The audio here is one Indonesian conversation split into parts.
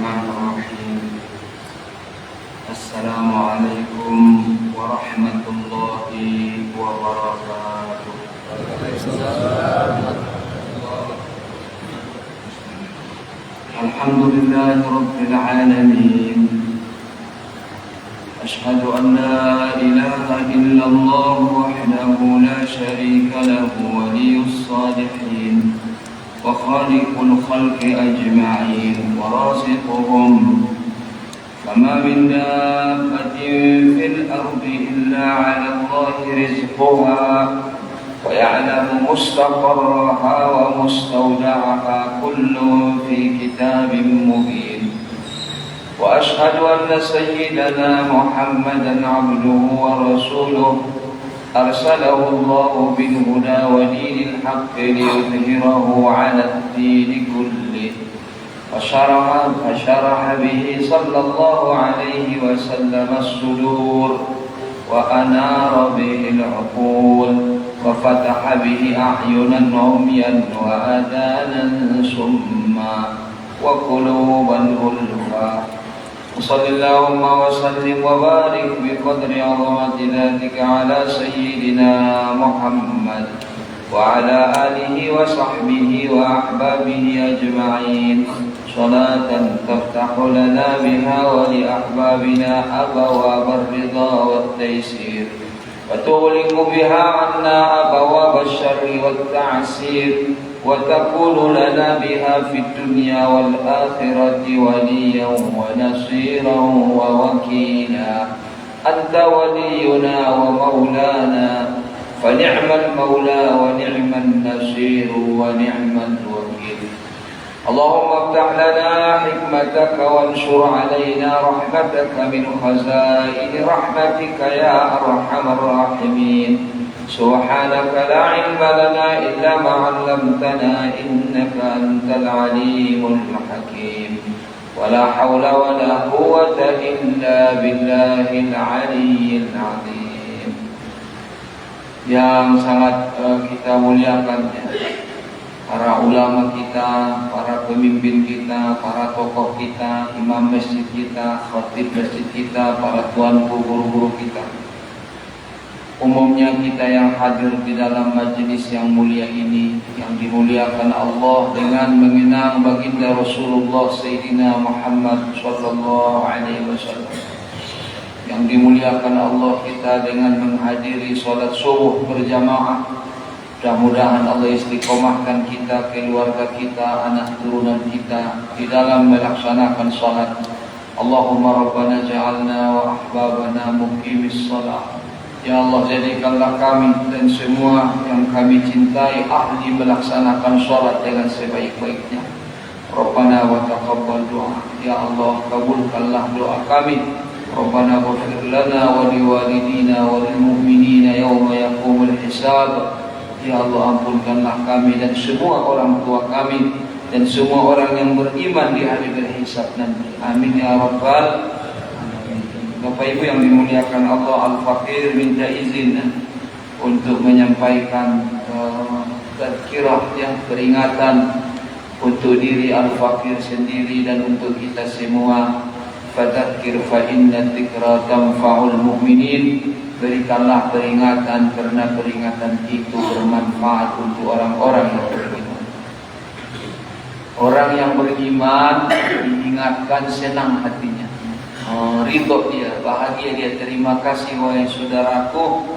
Bismillahirrahmanirrahim. Assalamualaikum warahmatullahi wabarakatuh. Alhamdulillahi rabbil alamin. Ashhadu an la ilaha illallah wahdahu la syarika lahu waliyyus salihin وخالق الخلق أجمعين ورازقهم فما من دابة في الأرض إلا على الله رزقها ويعلم مستقرها ومستودعها كل في كتاب مبين وأشهد أن سيدنا محمدا عبده ورسوله أرسله الله بالهدى ودين الحق ليظهره على الدين كله فشرح به صلى الله عليه وسلم الصدور وأنار به العقول وفتح به أعينا عميا وآذانا صما وقلوبا غلفا وصل اللهم وسلم وبارك بقدر عظمة ذاتك على سيدنا محمد وعلى آله وصحبه وأحبابه أجمعين صلاة تفتح لنا بها ولأحبابنا أبواب الرضا والتيسير وتغلق بها عنا أبواب الشر والتعسير وتكون لنا بها في الدنيا والآخرة وليا ونصيرا ووكيلا أنت ولينا ومولانا فنعم المولى ونعم النصير ونعم الوكيل اللهم افتح لنا حكمتك وانشر علينا رحمتك من خزائن رحمتك يا أرحم الراحمين سبحانك لا علم لنا إلا ما علمتنا إنك أنت العليم الحكيم ولا حول ولا قوة إلا بالله العلي العظيم. Yang sangat kita muliakan ya, para ulama kita, para pemimpin kita, para tokoh kita, imam masjid kita, khatib masjid kita, para tuanku, guru-guru kita, umumnya kita yang hadir di dalam majelis yang mulia ini, yang dimuliakan Allah dengan mengenang baginda Rasulullah Sayyidina Muhammad sallallahu alaihi wasallam, yang dimuliakan Allah kita dengan menghadiri salat subuh berjamaah. Mudah-mudahan Allah istiqomahkan kita, keluarga kita, anak turunan kita di dalam melaksanakan salat. Allahumma rabbana ja'alna wa ahbabana muqimis salat. Ya Allah, jadikanlah kami dan semua yang kami cintai ahli melaksanakan sholat dengan sebaik-baiknya. Rabbana wa taqabbal doa. Ya Allah, kabulkanlah doa kami. Rabbana ghfir lana wa liwalidina wa lil mu'minina yawma yaqumul hisab. Ya Allah, ampunkanlah kami dan semua orang tua kami dan semua orang yang beriman di hari berhisab nanti. Amin ya rabbal. Bapak Ibu yang dimuliakan Allah, Al-Fakir minta izin untuk menyampaikan tazkirah yang peringatan untuk diri Al-Fakir sendiri dan untuk kita semua. Fadzakir fa inna dzikra tanfa'ul mu'minin. Berikanlah peringatan karena peringatan itu bermanfaat untuk orang-orang yang beriman. Orang yang beriman diingatkan senang hatinya. Ridho dia, bahagia dia, terima kasih wahai saudaraku,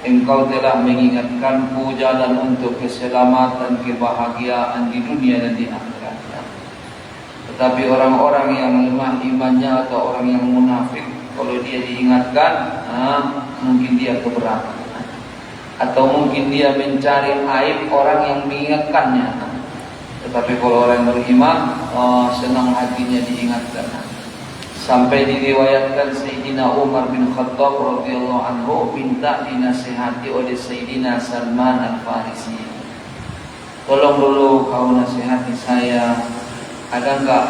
engkau telah mengingatkanku jalan untuk keselamatan, kebahagiaan di dunia dan di akhirat. Tetapi orang-orang yang lemah imannya atau orang yang munafik, kalau dia diingatkan, mungkin dia keberatan, atau mungkin dia mencari aib orang yang mengingatkannya. Tetapi kalau orang beriman, senang hatinya diingatkan. Sampai diriwayatkan Sayyidina Umar bin Khattab radhiyallahu anhu minta dinasihati oleh Sayyidina Salman Al-Farisi. Tolong dulu kau nasihati saya, ada enggak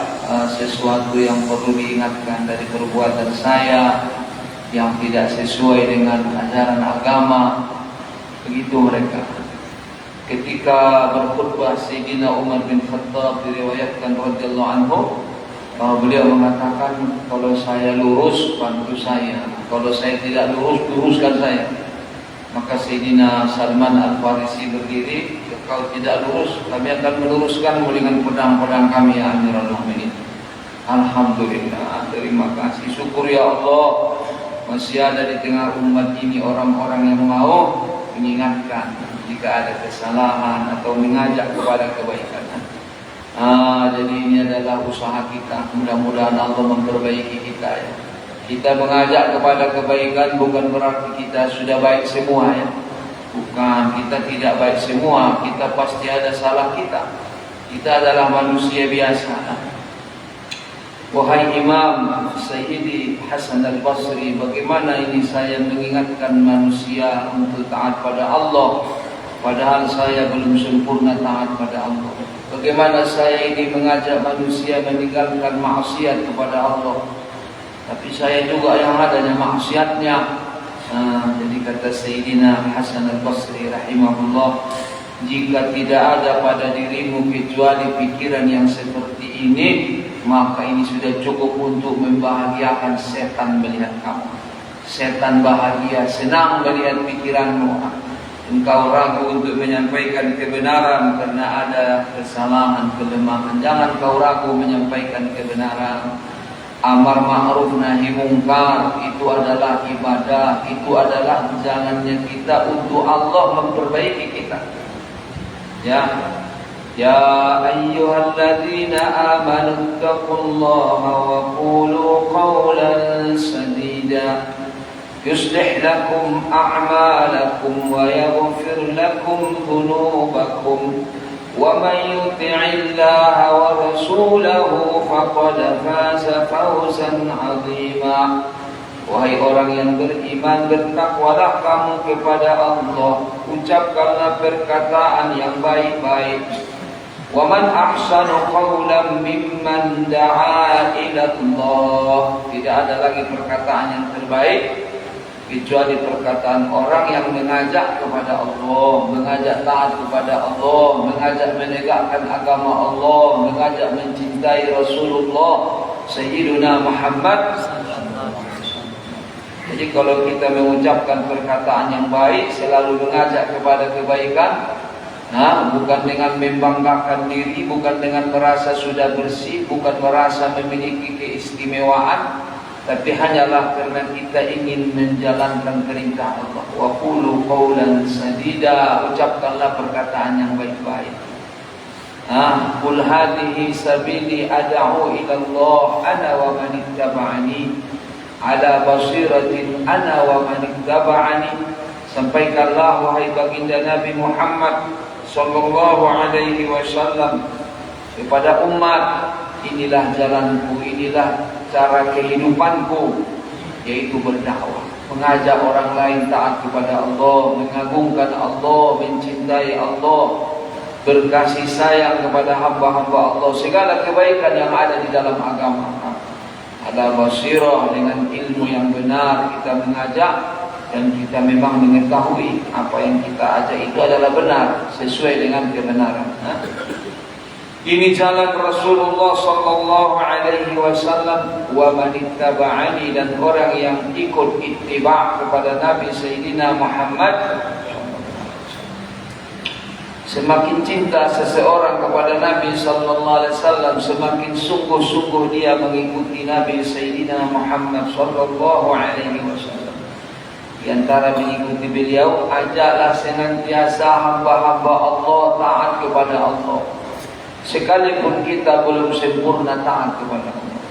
sesuatu yang perlu diingatkan dari perbuatan saya yang tidak sesuai dengan ajaran agama? Begitu mereka. Ketika berkhutbah Sayyidina Umar bin Khattab diriwayatkan radhiyallahu anhu, Beliau mengatakan, kalau saya lurus, bantu saya. Kalau saya tidak lurus, luruskan saya. Maka Sayyidina Salman Al-Farisi berdiri, kalau tidak lurus, kami akan meluruskan dengan pedang-pedang kami, ya Amirul Mukminin. Alhamdulillah, terima kasih, syukur ya Allah, masih ada di tengah umat ini orang-orang yang mau mengingatkan jika ada kesalahan atau mengajak kepada kebaikan. Jadi ini adalah usaha kita. Mudah-mudahan Allah memperbaiki kita, ya. Kita mengajak kepada kebaikan bukan berarti kita sudah baik semua, ya. Bukan, kita tidak baik semua. Kita pasti ada salah kita. Kita adalah manusia biasa. Wahai Imam Sayyidi Hasan Al-Basri, bagaimana ini saya mengingatkan manusia untuk taat pada Allah, padahal saya belum sempurna taat pada Allah. Bagaimana saya ini mengajak manusia meninggalkan maksiat kepada Allah, tapi saya juga yang adanya maksiatnya. Jadi kata Sayyidina Hasan Al-Basri rahimahullah, jika tidak ada pada dirimu kecuali pikiran yang seperti ini, maka ini sudah cukup untuk membahagiakan setan melihat kamu. Setan bahagia, senang melihat pikiranmu. Engkau ragu untuk menyampaikan kebenaran karena ada kesalahan, kelemahan. Jangan kau ragu menyampaikan kebenaran. Amar ma'ruf nahi mungkar itu adalah ibadah, itu adalah jalannya kita untuk Allah memperbaiki kita. Ya ayyuhalladzina amanu taqullaha wa qulu qawlan sadida yuslih lakum a'malakum wa yaghfir lakum dhunubakum wa man yuti'illaha wa rasulahu faqad faza fawzan 'azima. Wahai orang yang beriman, bertakwalah kamu kepada Allah, ucapkanlah perkataan yang baik-baik. Wa man ahsanu qawlan mimman da'a ila Allah. Tidak ada lagi perkataan yang terbaik kecuali perkataan orang yang mengajak kepada Allah, mengajak taat kepada Allah, mengajak menegakkan agama Allah, mengajak mencintai Rasulullah Sayyiduna Muhammad. Jadi kalau kita mengucapkan perkataan yang baik, selalu mengajak kepada kebaikan, bukan dengan membanggakan diri, bukan dengan merasa sudah bersih, bukan merasa memiliki keistimewaan, tapi hanyalah karena kita ingin menjalankan perintah Allah. Wa qulu qawlan sadida, ucapkanlah perkataan yang baik-baik. Qul hadhihi sabili ad'u ila Allah ana wa man ittaba'ani ala basiratin ana wa man ittaba'ani. Sampaikanlah wahai baginda Nabi Muhammad sallallahu alaihi wasallam kepada umat, inilah jalanku, inilah cara kehidupanku, yaitu berdakwah, mengajak orang lain taat kepada Allah, mengagungkan Allah, mencintai Allah, berkasih sayang kepada hamba-hamba Allah, segala kebaikan yang ada di dalam agama. Ada basirah, dengan ilmu yang benar kita mengajak, dan kita memang mengetahui apa yang kita ajak itu adalah benar, sesuai dengan kebenaran. Ini jalan Rasulullah sallallahu alaihi wasallam. Wa man ittaba'ani, dan orang yang ikut ittiba' kepada Nabi Sayyidina Muhammad. Semakin cinta seseorang kepada Nabi sallallahu alaihi wasallam, semakin sungguh-sungguh dia mengikuti Nabi Sayyidina Muhammad sallallahu alaihi wasallam. Di antara mengikuti beliau, ajaklah senantiasa hamba-hamba Allah taat kepada Allah. Sekalipun kita belum sempurna taat kepada Allah,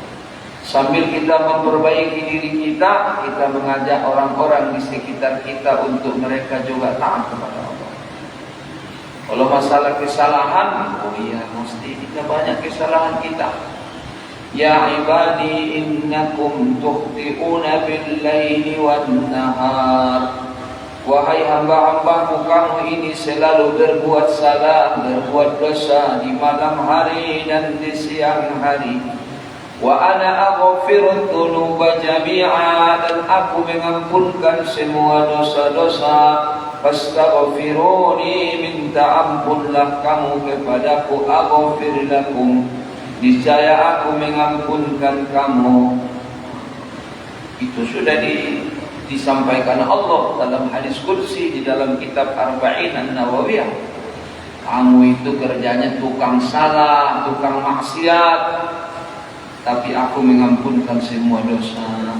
sambil kita memperbaiki diri kita, kita mengajak orang-orang di sekitar kita untuk mereka juga taat kepada Allah. Kalau masalah kesalahan, mesti kita banyak kesalahan kita. Ya ibadi innakum tukhti'una bil-laili wan-nahar. Wahai hamba-hambaku, kamu ini selalu berbuat salah, berbuat dosa di malam hari dan di siang hari. Wa ana aghfirudz dzunuba jami'a, dan aku mengampunkan semua dosa-dosa. Fastaghfiruni, minta ampunlah kamu kepadaku, aghfir lakum, niscaya aku mengampunkan kamu. Itu sudah disampaikan Allah dalam hadis kursi di dalam kitab Arba'in An-Nawawiyah. Kamu itu kerjanya tukang salah, tukang maksiat, tapi aku mengampunkan semua dosa.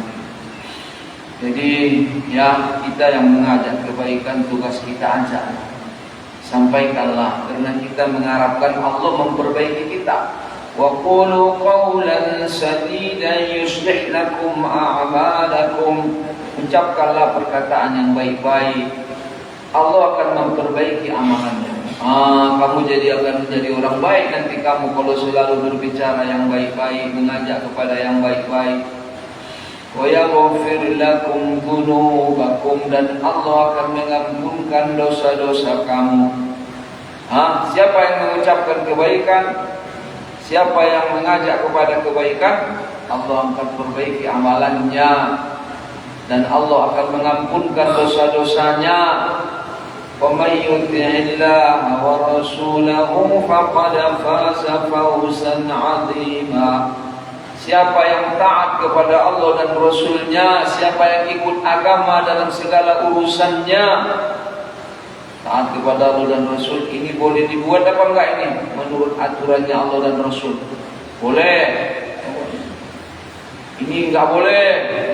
Jadi ya, kita yang mengajak kebaikan tugas kita aja. Sampaikanlah, karena kita mengharapkan Allah memperbaiki kita. Wa qulu qawlan sadidan yuslih lakum a'malakum. Ucapkanlah perkataan yang baik-baik, Allah akan memperbaiki amalannya. Kamu akan menjadi orang baik nanti kamu kalau selalu berbicara yang baik-baik, mengajak kepada yang baik-baik. Wa yaghfir lakum dzunubakum, dan Allah akan mengampunkan dosa-dosa kamu. Siapa yang mengucapkan kebaikan, siapa yang mengajak kepada kebaikan, Allah akan perbaiki amalannya dan Allah akan mengampunkan dosa-dosanya. Wa may yuti'illaha wa rasulahu faqad faza fawzan 'azima. Siapa yang taat kepada Allah dan Rasulnya, siapa yang ikut agama dalam segala urusannya, taat kepada Allah dan Rasul, ini boleh dibuat apa enggak ini? Menurut aturannya Allah dan Rasul boleh. Ini enggak boleh,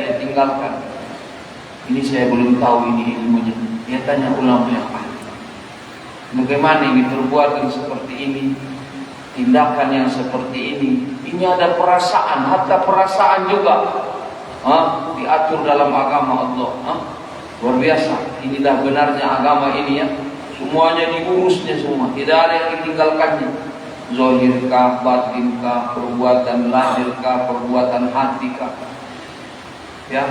dia tinggalkan. Ini saya belum tahu ini ilmunya. Dia tanya ulama yang ahli. Bagaimana ini perbuatan seperti ini, tindakan yang seperti ini? Ini ada perasaan, hatta perasaan juga diatur dalam agama Allah. Luar biasa. Inilah benarnya agama ini ya. Semuanya diurusnya semua, tidak ada yang ditinggalkannya. Zahirkah, batinkah, perbuatan lahirkah, perbuatan hatikah. Ya,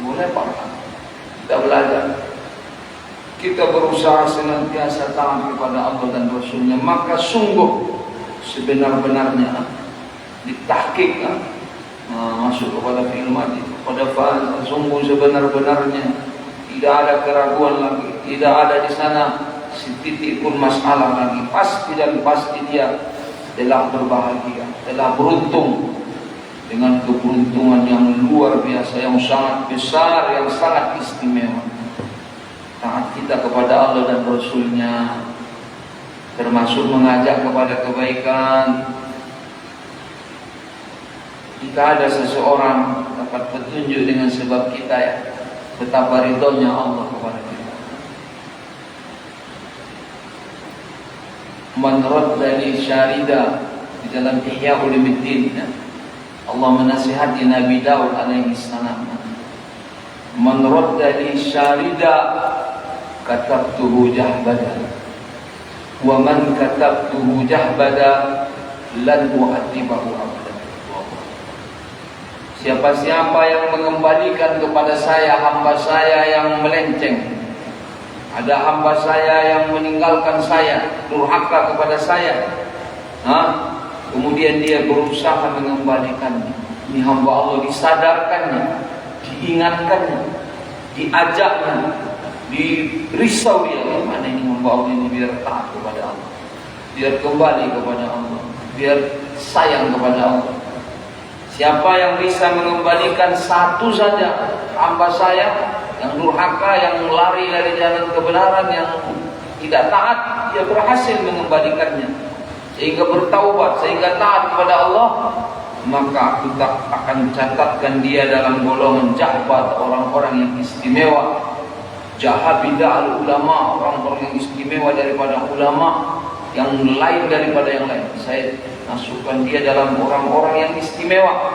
boleh Pak. Kita belajar. Kita berusaha senantiasa taat kepada Allah dan Rasulnya, maka sungguh sebenar-benarnya ditahqiq masuk kepada fi'il madhi, pada fa'al, sungguh sebenar-benarnya tidak ada keraguan lagi, tidak ada di sana setitik pun masalah lagi. Pasti dan pasti dia telah berbahagia, telah beruntung dengan keberuntungan yang luar biasa, yang sangat besar, yang sangat istimewa. Taat kita kepada Allah dan Rasulnya, termasuk mengajak kepada kebaikan. Jika ada seseorang dapat petunjuk dengan sebab kita ya, betapa ridhonya Allah kepada kita. Man raddani syarida, di dalam Ihya Ulumuddin ya, Allah menasihati Nabi Daud alaihi salam. Man raddani syarida katabtuhu jahbada, wa man katabtuhu jahbada lan u'atibahu abada. Siapa-siapa yang mengembalikan kepada saya hamba saya yang melenceng, ada hamba saya yang meninggalkan saya, durhaka kepada saya, kemudian dia berusaha mengembalikannya. Ini hamba Allah, disadarkannya, diingatkannya, diajaknya, dirisau dia. Mana ini hamba Allah ini biar taat kepada Allah, biar kembali kepada Allah, biar sayang kepada Allah. Siapa yang bisa mengembalikan satu saja hamba saya yang durhaka, yang lari dari jalan kebenaran, yang tidak taat, dia berhasil mengembalikannya sehingga bertaubat, sehingga taat kepada Allah, maka kita akan catatkan dia dalam golongan jahbat, orang-orang yang istimewa. Jahabida al-ulama, orang-orang yang istimewa daripada ulama, yang lain daripada yang lain. Saya masukkan dia dalam orang-orang yang istimewa.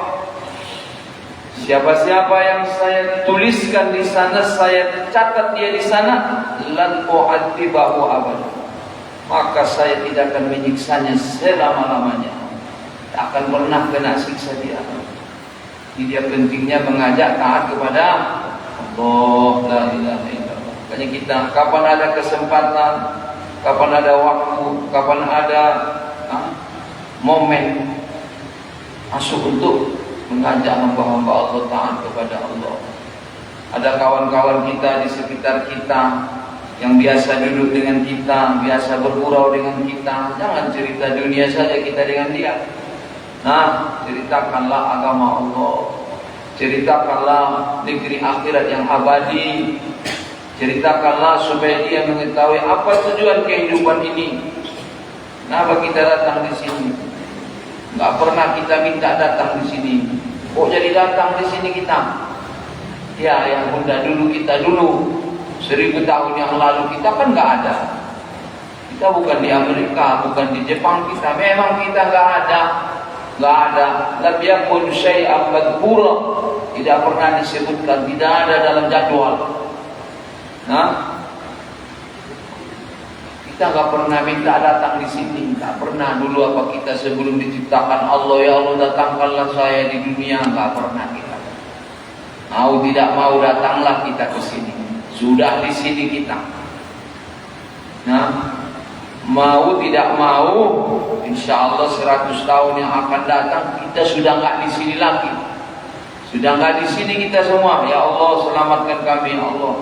Siapa-siapa yang saya tuliskan di sana, saya catat dia di sana, lan u'atibahu abada, maka saya tidak akan menyiksanya selama-lamanya. Tak akan pernah kena siksa dia. Ini dia pentingnya mengajak taat kepada Allah, la ilaha illallah. Makanya kita kapan ada kesempatan, kapan ada waktu, kapan ada momen, masuk untuk mengajak hamba-hamba Allah taat kepada Allah. Ada kawan-kawan kita di sekitar kita yang biasa duduk dengan kita, biasa bergurau dengan kita. Jangan cerita dunia saja kita dengan dia. Nah, ceritakanlah agama Allah, ceritakanlah negeri akhirat yang abadi, ceritakanlah supaya dia mengetahui apa tujuan kehidupan ini. Kenapa kita datang di sini? Enggak pernah kita minta datang di sini. Kok jadi datang di sini kita? Ya, yang bunda dulu kita dulu 1000 tahun yang lalu kita kan nggak ada. Kita bukan di Amerika, bukan di Jepang, kita memang kita nggak ada. Lam yakun syai'an madhkura, tidak pernah disebutkan, tidak ada dalam jadwal. Nah, kita nggak pernah minta datang di sini, nggak pernah. Dulu apa kita sebelum diciptakan Allah, ya Allah datangkanlah saya di dunia, nggak pernah kita. Mau tidak mau datanglah kita ke sini. Sudah di sini kita. Nah, mau tidak mau, insya Allah 100 tahun yang akan datang kita sudah nggak di sini lagi. Sudah nggak di sini kita semua. Ya Allah selamatkan kami, ya Allah.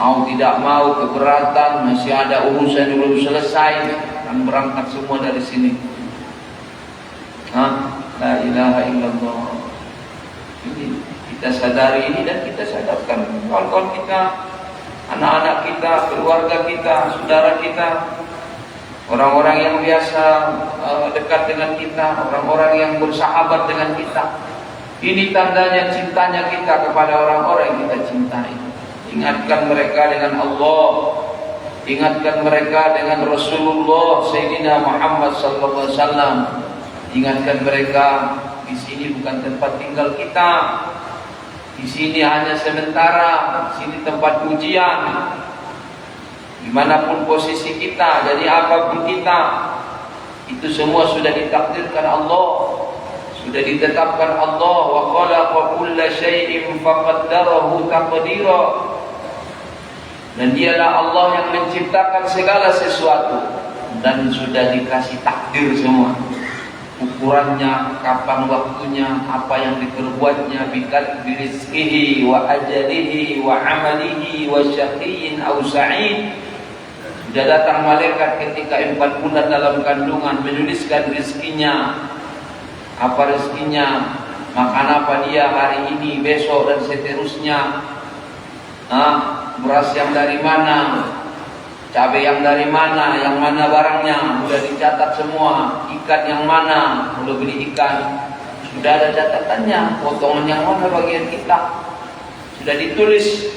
Mau tidak mau keberatan, masih ada urusan yang belum selesai, akan berangkat semua dari sini. La ilaha illallah. Ini kita sadari ini dan kita sadarkan kawan-kawan kita, anak-anak kita, keluarga kita, saudara kita, orang-orang yang biasa dekat dengan kita, orang-orang yang bersahabat dengan kita. Ini tandanya cintanya kita kepada orang-orang yang kita cintai. Ingatkan mereka dengan Allah, ingatkan mereka dengan Rasulullah Sayyidina Muhammad sallallahu alaihi wasallam. Ingatkan mereka, di sini bukan tempat tinggal kita. Di sini hanya sementara, di sini tempat ujian. Dimanapun posisi kita, jadi apapun kita, itu semua sudah ditakdirkan Allah, sudah ditetapkan Allah. Wa khalaqa kulla syai'in faqaddarahu taqdira. Dan dialah Allah yang menciptakan segala sesuatu dan sudah dikasih takdir semua. Ukurannya, kapan waktunya, apa yang diperbuatnya, bikat birizkihi wa ajalihi wa amalihi wa syaqiyyin aw sa'id. Sudah datang malaikat ketika 4 bulan dalam kandungan menuliskan rezekinya. Apa rezekinya, makan apa dia hari ini, besok dan seterusnya. Beras yang dari mana, cabai yang dari mana, yang mana barangnya, sudah dicatat semua. Ikan yang mana, kalau beli ikan sudah ada catatannya. Potongan yang mana bagian kita sudah ditulis.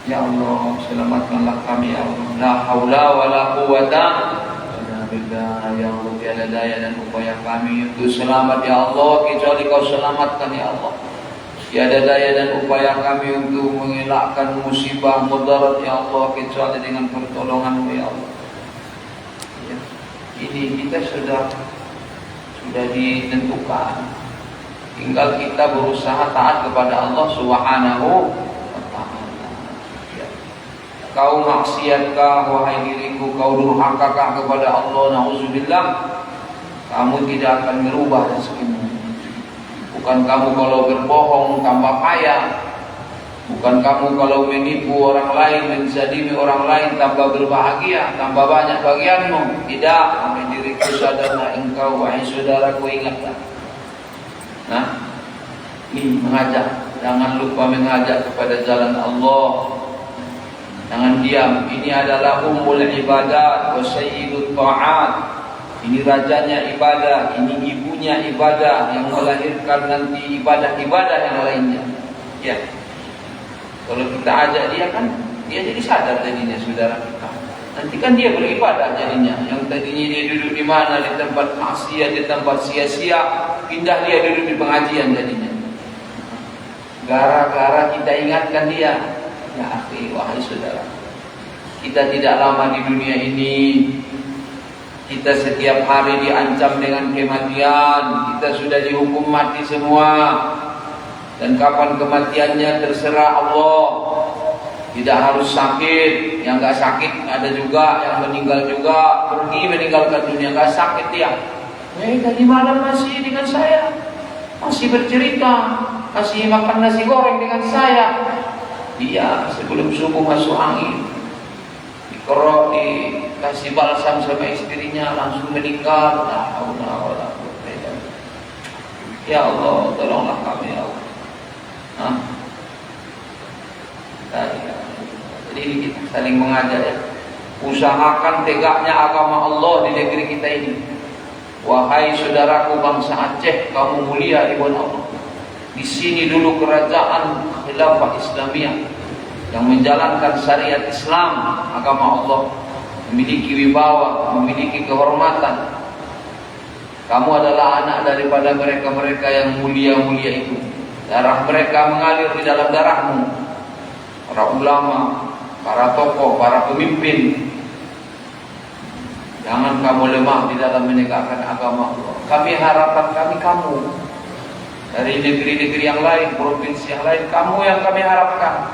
Ya Allah selamatkanlah kami, ya Allah. La haula wa la quwata illa billah. Ya Allah tiada daya dan upaya kami untuk selamat, ya Allah, kecuali Kau selamatkan, ya Allah. Tiada daya dan upaya kami untuk mengelakkan musibah mudarat, ya Allah, kecuali dengan pertolongan-Mu, ya Allah. Ya. Ini kita sudah ditentukan. Tinggal kita berusaha taat kepada Allah Subhanahu wa ta'ala. Ya. Kau maksiatkah wahai diriku, kau durhakakah kepada Allah, na'udzubillah, kamu tidak akan merubah rezekimu. Bukan kamu kalau berbohong tambah kaya, bukan kamu kalau menipu orang lain, menzalimi orang lain tambah berbahagia, tambah banyak bagianmu. Tidak, wahai diriku sadarlah engkau, wahai saudaraku ingatlah. Nah, ini mengajak, jangan lupa mengajak kepada jalan Allah. Jangan diam. Ini adalah ummul ibadat wa sayyidut ta'at. Ini rajanya ibadah, ini ibunya ibadah, yang melahirkan nanti ibadah-ibadah yang lainnya. Ya. Kalau kita ajak dia kan, dia jadi sadar jadinya saudara kita. Nanti kan dia beribadah jadinya. Yang tadinya dia duduk di mana, di tempat maksiat, di tempat sia-sia, pindah dia duduk di pengajian jadinya. Gara-gara kita ingatkan dia. Ya akhi, wahai saudara, kita tidak lama di dunia ini. Kita setiap hari diancam dengan kematian. Kita sudah dihukum mati semua. Dan kapan kematiannya terserah Allah. Tidak harus sakit. Yang gak sakit ada juga, yang meninggal juga, pergi meninggalkan dunia, gak sakit dia. Tadi malam masih dengan saya, masih bercerita, masih makan nasi goreng dengan saya. Dia sebelum subuh masuk angin, dikerok, dikasih balsam sama istrinya, langsung meninggal. La haula wala quwwata illa billah. Ya Allah, tolonglah kami ya Allah. Jadi ini kita saling mengajak ya. Usahakan tegaknya agama Allah di negeri kita ini. Wahai saudaraku bangsa Aceh, kamu mulia di bawah Allah. Di sini dulu kerajaan khilafah Islamiyah yang menjalankan syariat Islam, agama Allah, memiliki wibawa, memiliki kehormatan. Kamu adalah anak daripada mereka-mereka yang mulia-mulia itu. Darah mereka mengalir di dalam darahmu. Para ulama, para tokoh, para pemimpin. Jangan kamu lemah di dalam menegakkan agama Allah. Kami harapan kami kamu. Dari negeri-negeri yang lain, provinsi yang lain, kamu yang kami harapkan.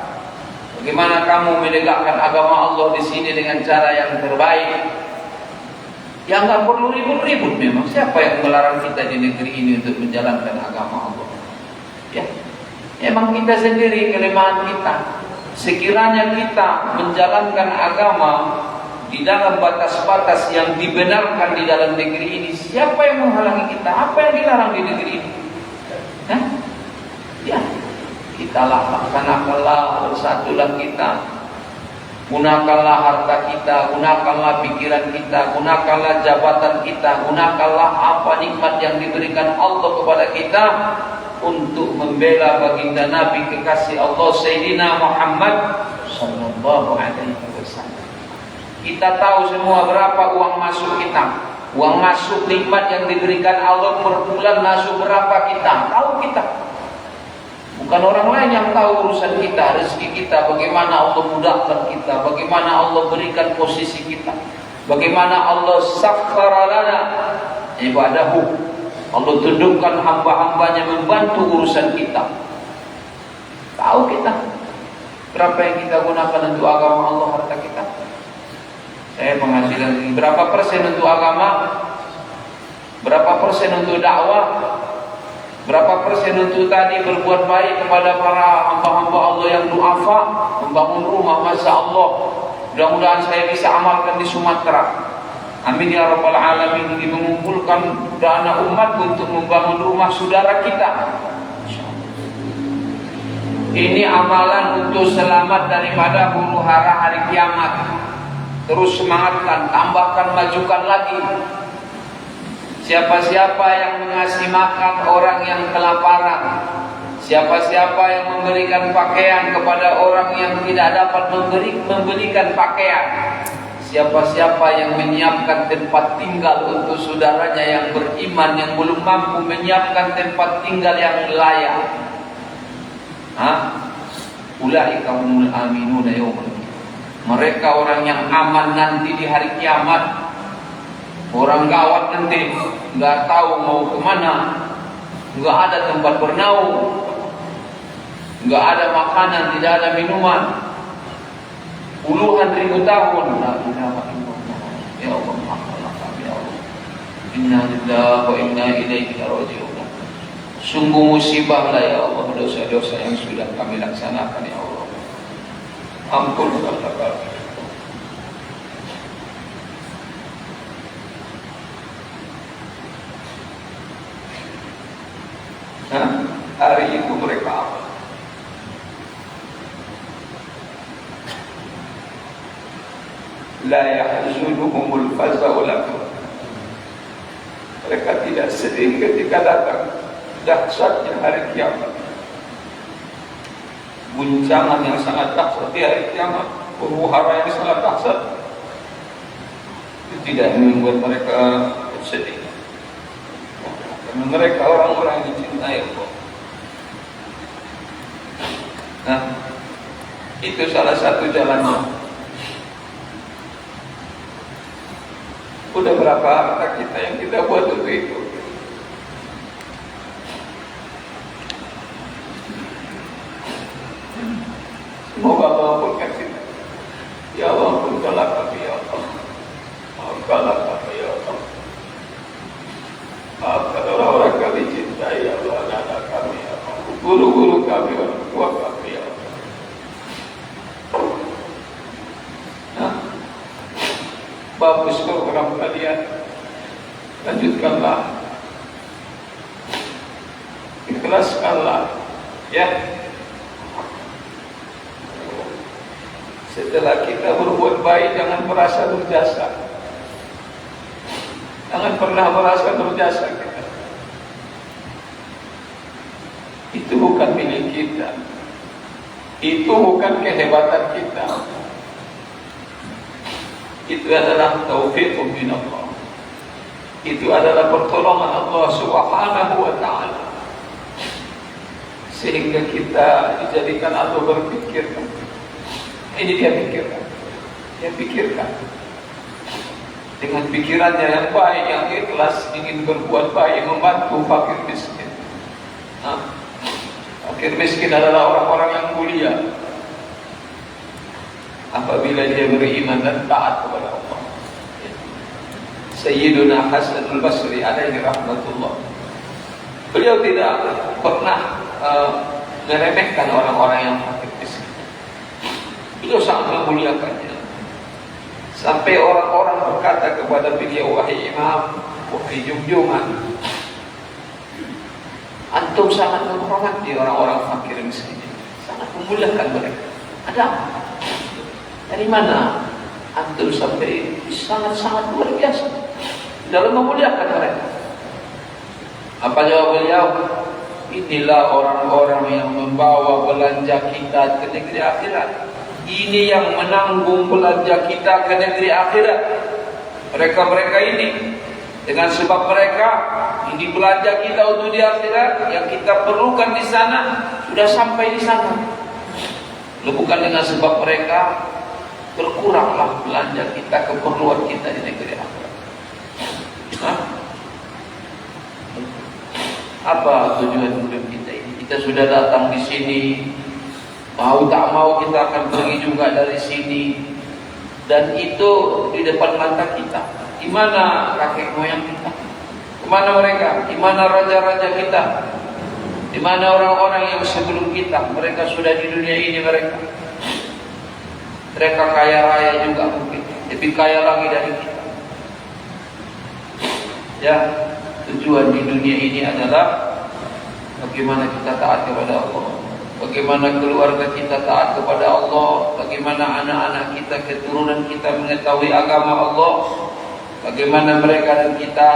Bagaimana kamu menegakkan agama Allah di sini dengan cara yang terbaik? Yang nggak perlu ribut-ribut memang. Siapa yang melarang kita di negeri ini untuk menjalankan agama Allah? Ya, emang kita sendiri kelemahan kita. Sekiranya kita menjalankan agama di dalam batas-batas yang dibenarkan di dalam negeri ini, siapa yang menghalangi kita? Apa yang dilarang di negeri ini? Ya, kita laksanakanlah, bersatulah kita. Gunakanlah harta kita, gunakanlah pikiran kita, gunakanlah jabatan kita, gunakanlah apa nikmat yang diberikan Allah kepada kita untuk membela baginda Nabi kekasih Allah Sayyidina Muhammad sallallahu alaihi wasallam. Kita tahu semua berapa uang masuk kita. Uang masuk nikmat yang diberikan Allah per bulan masuk berapa kita? Tahu kita. Bukan orang lain yang tahu urusan kita, rezeki kita, bagaimana Allah mudahkan kita, bagaimana Allah berikan posisi kita, bagaimana Allah sakhkhara lana ibadahu. Allah tundukkan hamba-hambanya membantu urusan kita. Tahu kita berapa yang kita gunakan untuk agama Allah, harta kita. Saya penghasilan ini berapa persen untuk agama, berapa persen untuk dakwah, berapa persen untuk tadi berbuat baik kepada para hamba-hamba Allah yang du'afa, membangun rumah. Masya Allah, mudah-mudahan saya bisa amalkan di Sumatera. Amin ya rabbal alamin. Ini mengumpulkan dana umat untuk membangun rumah saudara kita. Ini amalan untuk selamat daripada huru hara hari kiamat. Terus semangatkan, tambahkan, majukan lagi. Siapa-siapa yang mengasih makan orang yang kelaparan, siapa-siapa yang memberikan pakaian kepada orang yang tidak dapat memberikan pakaian, siapa-siapa yang menyiapkan tempat tinggal untuk saudaranya yang beriman yang belum mampu menyiapkan tempat tinggal yang layak, ulaika humul aminuna yaumul qiyamah. Mereka orang yang aman nanti di hari kiamat. Orang gawat nanti, nggak tahu mau kemana, nggak ada tempat bernaung, nggak ada makanan, tidak ada minuman. Puluhan ribu tahun. Ya Allah, maafkanlah kami ya Allah. Inna lillahi wa inna ilaihi raji'un. Sungguh musibahlah ya Allah dosa-dosa yang sudah kami laksanakan ya Allah. Ampunkanlah kami. Hari itu mereka apa? La yahzunuhumul faza'ul akbar. Mereka tidak sedih ketika datang dahsyatnya hari kiamat. Guncangan yang sangat dahsyat di hari kiamat, huru-hara yang sangat dahsyat, itu tidak membuat mereka sedih. Karena mereka orang-orang yang dicintai Allah. Nah, itu salah satu jalannya. Udah berapa harta kita yang kita buat untuk itu? Semoga Allah ampunkan kita. Ya Allah, ampunkanlah kami ya Allah. Maafkanlah kami ya Allah. Maafkan orang-orang kami cintai ya Allah, anak-anak kami ya Allah, guru-guru kami, orang tua kami ya Allah. ikhlaskanlah. Ikhlaskanlah, ya. Setelah kita berbuat baik, jangan merasa berjasa. Jangan pernah merasa berjasa kita. Itu bukan milik kita. Itu bukan kehebatan kita. Itu adalah taufik min Allah. Itu adalah pertolongan Allah Subhanahu wa ta'ala. Sehingga kita dijadikan Allah berpikir. Ini dia pikirkan. Dia pikirkan. Dengan pikirannya yang baik, yang ikhlas, ingin berbuat baik, membantu fakir miskin. Fakir miskin adalah orang-orang yang mulia apabila dia beriman dan taat kepada Allah. Sayyiduna Hasan al-Basri alaihi rahmatullah, beliau tidak pernah meremehkan orang-orang yang fakir miskin. Beliau sangat memuliakannya. Sampai orang-orang berkata kepada beliau, wahai imam, wahai junjungan, antum sangat menghormati orang-orang fakir miskin, sangat memuliakan mereka. Ada apa? Dari mana antum sampai sangat-sangat luar biasa dalam memuliakan mereka? Apa jawab beliau? Inilah orang-orang yang membawa belanja kita ke negeri akhirat. Ini yang menanggung belanja kita ke negeri akhirat. Mereka-mereka ini, dengan sebab mereka ini belanja kita untuk di akhirat, yang kita perlukan di sana sudah sampai di sana. Bukan dengan sebab mereka berkuranglah belanja kita, keperluan kita di negeri akhirat. Apa tujuan hidup kita ini? Kita sudah datang di sini, mau tak mau kita akan pergi juga dari sini, dan itu di depan mata kita. Di mana kakek moyang kita? Di mana mereka? Di mana raja-raja kita? Di mana orang-orang yang sebelum kita? Mereka sudah di dunia ini, mereka kaya raya juga mungkin, lebih kaya lagi dari kita. Ya, tujuan di dunia ini adalah bagaimana kita taat kepada Allah, bagaimana keluarga kita taat kepada Allah, bagaimana anak-anak kita, keturunan kita mengetahui agama Allah, bagaimana mereka dan kita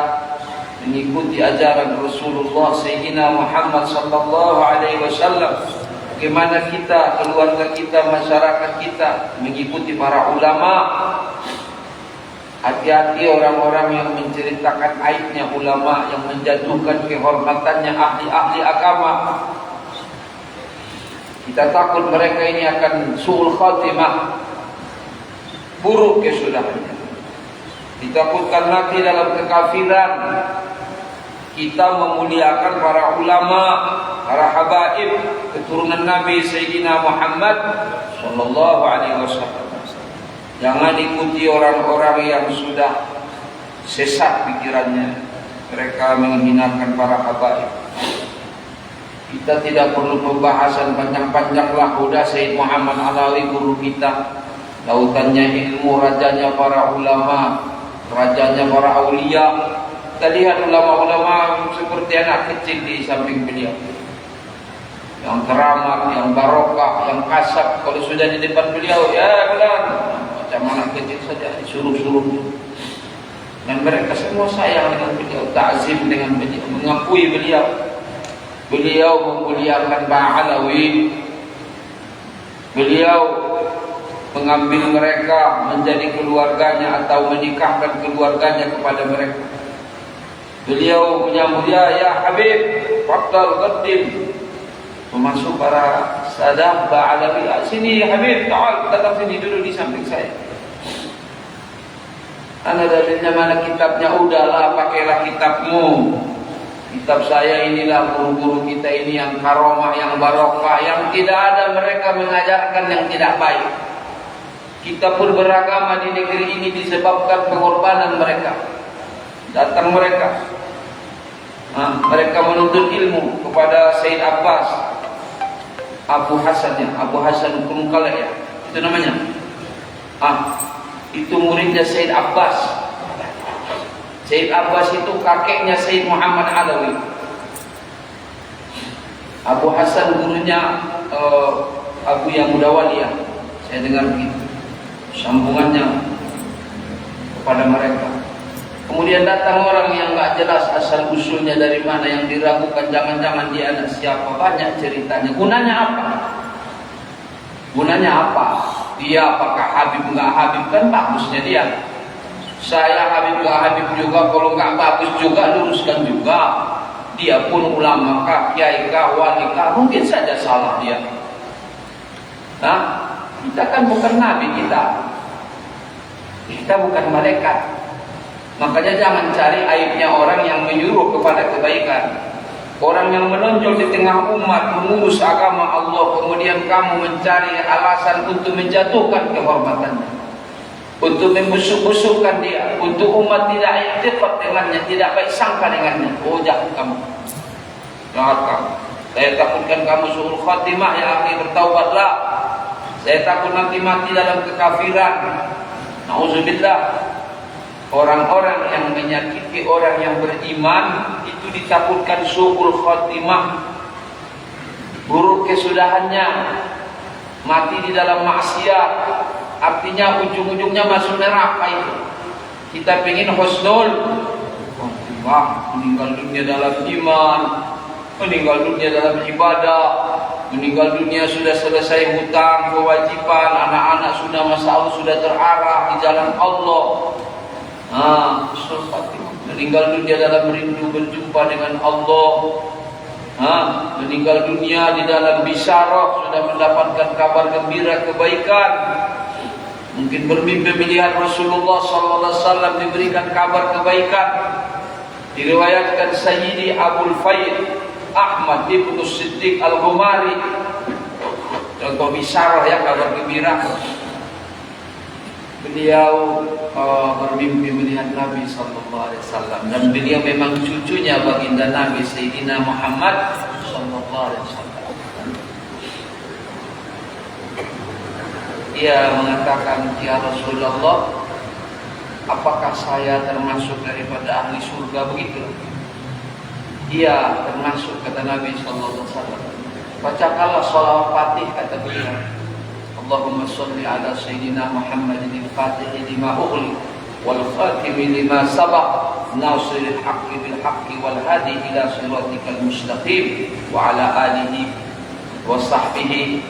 mengikuti ajaran Rasulullah Sayyidina Muhammad sallallahu alaihi wasallam, bagaimana kita, keluarga kita, masyarakat kita mengikuti para ulama. Hati-hati orang-orang yang menceritakan aibnya ulama, yang menjatuhkan kehormatannya ahli-ahli agama. Kita takut mereka ini akan su'ul khatimah, buruk kesudahannya. Ditakutkan lagi dalam kekafiran. Kita memuliakan para ulama, para habaib, keturunan Nabi Sayyidina Muhammad sallallahu alaihi wasallam. Jangan ikuti orang-orang yang sudah sesat pikirannya. Mereka menghinakan para habaib. Kita tidak perlu pembahasan panjang-panjang lah. Udah Sayyid Muhammad Alawi guru kita, lautannya ilmu, rajanya para ulama, rajanya para aulia. Kita lihat ulama-ulama seperti anak kecil di samping beliau, yang keramat, yang barokah, yang kasab. Kalau sudah di depan beliau, ya bulan macam anak kecil saja, disuruh-suruh. Dan mereka semua sayang dengan beliau, ta'zim dengan beliau, mengakui beliau. Beliau memuliakan Ba'alawi. Beliau mengambil mereka menjadi keluarganya atau menikahkan keluarganya kepada mereka. Beliau menyambut, ya Habib, fadhal qaddim. Masuk para sahabat Ba'alawi, sini Habib, ta'al, datang sini dulu di samping saya. Ana dalilnya mana kitabnya? Udahlah, pakailah kitabmu. Kitab saya inilah, guru-guru kita ini yang karomah, yang barokah, yang tidak ada mereka mengajarkan yang tidak baik. Kita pun beragama di negeri ini disebabkan pengorbanan mereka. Datang mereka, mereka menuntut ilmu kepada Sayyid Abbas, Abu Hasan ya, Abu Hasan Kurungkala ya, itu namanya. Itu muridnya Sayyid Abbas. Sayyid Abbas itu kakeknya Sayyid Muhammad Alawi. Abu Hasan gurunya Abu yang Mudawaliyah. Saya dengar begitu sambungannya kepada mereka. Kemudian datang orang yang nggak jelas asal usulnya dari mana, yang diragukan jangan-jangan dia anak siapa. Banyak ceritanya. Gunanya apa? Gunanya apa? Dia apakah Habib nggak Habib? Kan bagusnya dia. Saya Habib nggak Habib juga, kalau nggak bagus juga luruskan juga. Dia pun ulama kah, kiai kah, wali kah, mungkin saja salah dia. Nah, kita kan bukan nabi, kita bukan malaikat. Makanya jangan cari aibnya orang yang menyuruh kepada kebaikan. Orang yang menonjol di tengah umat mengurus agama Allah, kemudian kamu mencari alasan untuk menjatuhkan kehormatannya, untuk membusuk-busukkan dia, untuk umat tidak iktifat dengannya, tidak baik sangka dengannya. Oh, jahat kamu, jahat kamu. Saya takutkan kamu suul khatimah, ya akhi, bertaubatlah. Saya takut nanti mati dalam kekafiran. Nauzubillah. Orang-orang yang menyakiti orang yang beriman itu ditakutkan suul khatimah, buruk kesudahannya, mati di dalam maksiat. Artinya ujung-ujungnya masuk neraka itu. Kita ingin husnul khatimah, meninggal dunia dalam iman, meninggal dunia dalam ibadah, meninggal dunia sudah selesai hutang kewajiban, anak-anak sudah masya Allah sudah terarah di jalan Allah. Meninggal dunia dalam rindu berjumpa dengan Allah. Meninggal dunia di dalam bisyarah, sudah mendapatkan kabar gembira kebaikan. Mungkin bermimpi melihat Rasulullah SAW diberikan kabar kebaikan. Diriwayatkan Sayyidi Abul Faid Ahmad ibn Siddiq Al-Ghumari, contoh bisyarah ya, kabar gembira. Beliau bermimpi melihat Nabi SAW, dan beliau memang cucunya baginda Nabi Sayyidina Muhammad SAW. Dia mengatakan, ya Rasulullah, apakah saya termasuk daripada ahli surga? Begitu. Iya, termasuk, kata Nabi SAW. Bacakanlah sholawat Fatih, kata beliau. Allahumma salli ala Sayyidina Muhammadin al-Fatih lima ughli wal khatimi lima sabaq nasiril haqqi bil haqqi wal hadi ila siratikal mustaqim wa ala alihi wa sahbihi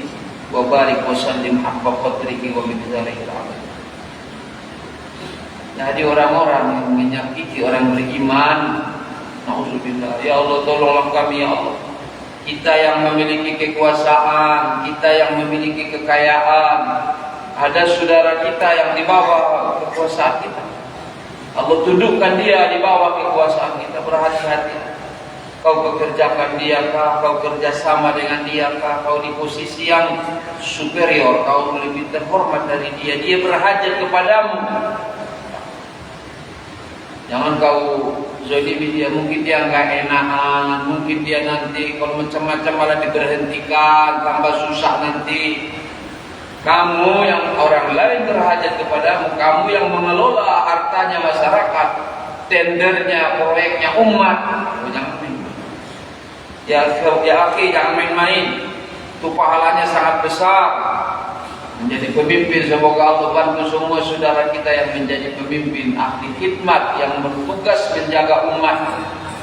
wa barik wa sallim haqqa qadrihi wa miqdarihi al-'azim. Jadi orang-orang yang menyakiti orang beriman, na'udzubillah, ya Allah tolonglah kami ya Allah. Kita yang memiliki kekuasaan, kita yang memiliki kekayaan, ada saudara kita yang di bawah kekuasaan kita. Allah tundukkan dia di bawah kekuasaan kita. Berhati-hati. Kau bekerjakan dia kah? Kau kerjasama dengan dia kah? Kau di posisi yang superior, kau lebih terhormat dari dia. Dia berhajat kepadamu. Jangan kau zalimi dia, mungkin dia enggak enakan, mungkin dia nanti kalau macam-macam malah diberhentikan, tambah susah nanti. Kamu yang orang lain berhajat kepadamu, kamu yang mengelola hartanya masyarakat, tendernya, proyeknya umat, jangan main. Ya akhi, jangan main-main. Itu pahalanya sangat besar. Menjadi pemimpin, semoga Allah bantu semua saudara kita yang menjadi pemimpin, ahli khidmat yang bertugas menjaga umat.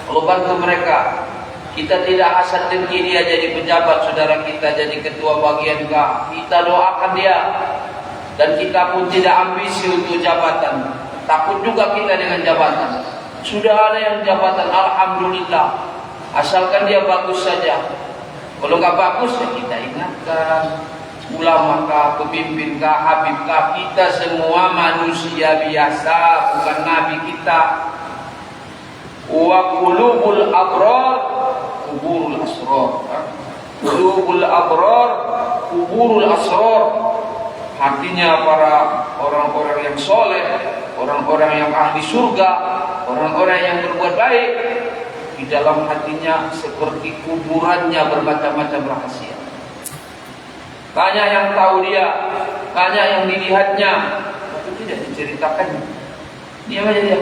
Allah bantu mereka. Kita tidak hasad dengki dia jadi pejabat, saudara kita jadi ketua bagian kah, kita doakan dia. Dan kita pun tidak ambisi untuk jabatan, takut juga kita dengan jabatan. Sudah ada yang jabatan, alhamdulillah, asalkan dia bagus saja. Kalau nggak bagus ya kita ingatkan. Ulama kah, pemimpin kah, habib kah, kita semua manusia biasa, bukan nabi kita. Wa qulubul abrar kuburul asrar. Qulubul abrar kuburul asrar. Hatinya para orang-orang yang soleh, orang-orang yang ahli surga, orang-orang yang berbuat baik, di dalam hatinya seperti kuburannya bermacam-macam rahasia. Banyak yang tahu dia, banyak yang dilihatnya, tapi tidak diceritakan. Diam aja dia.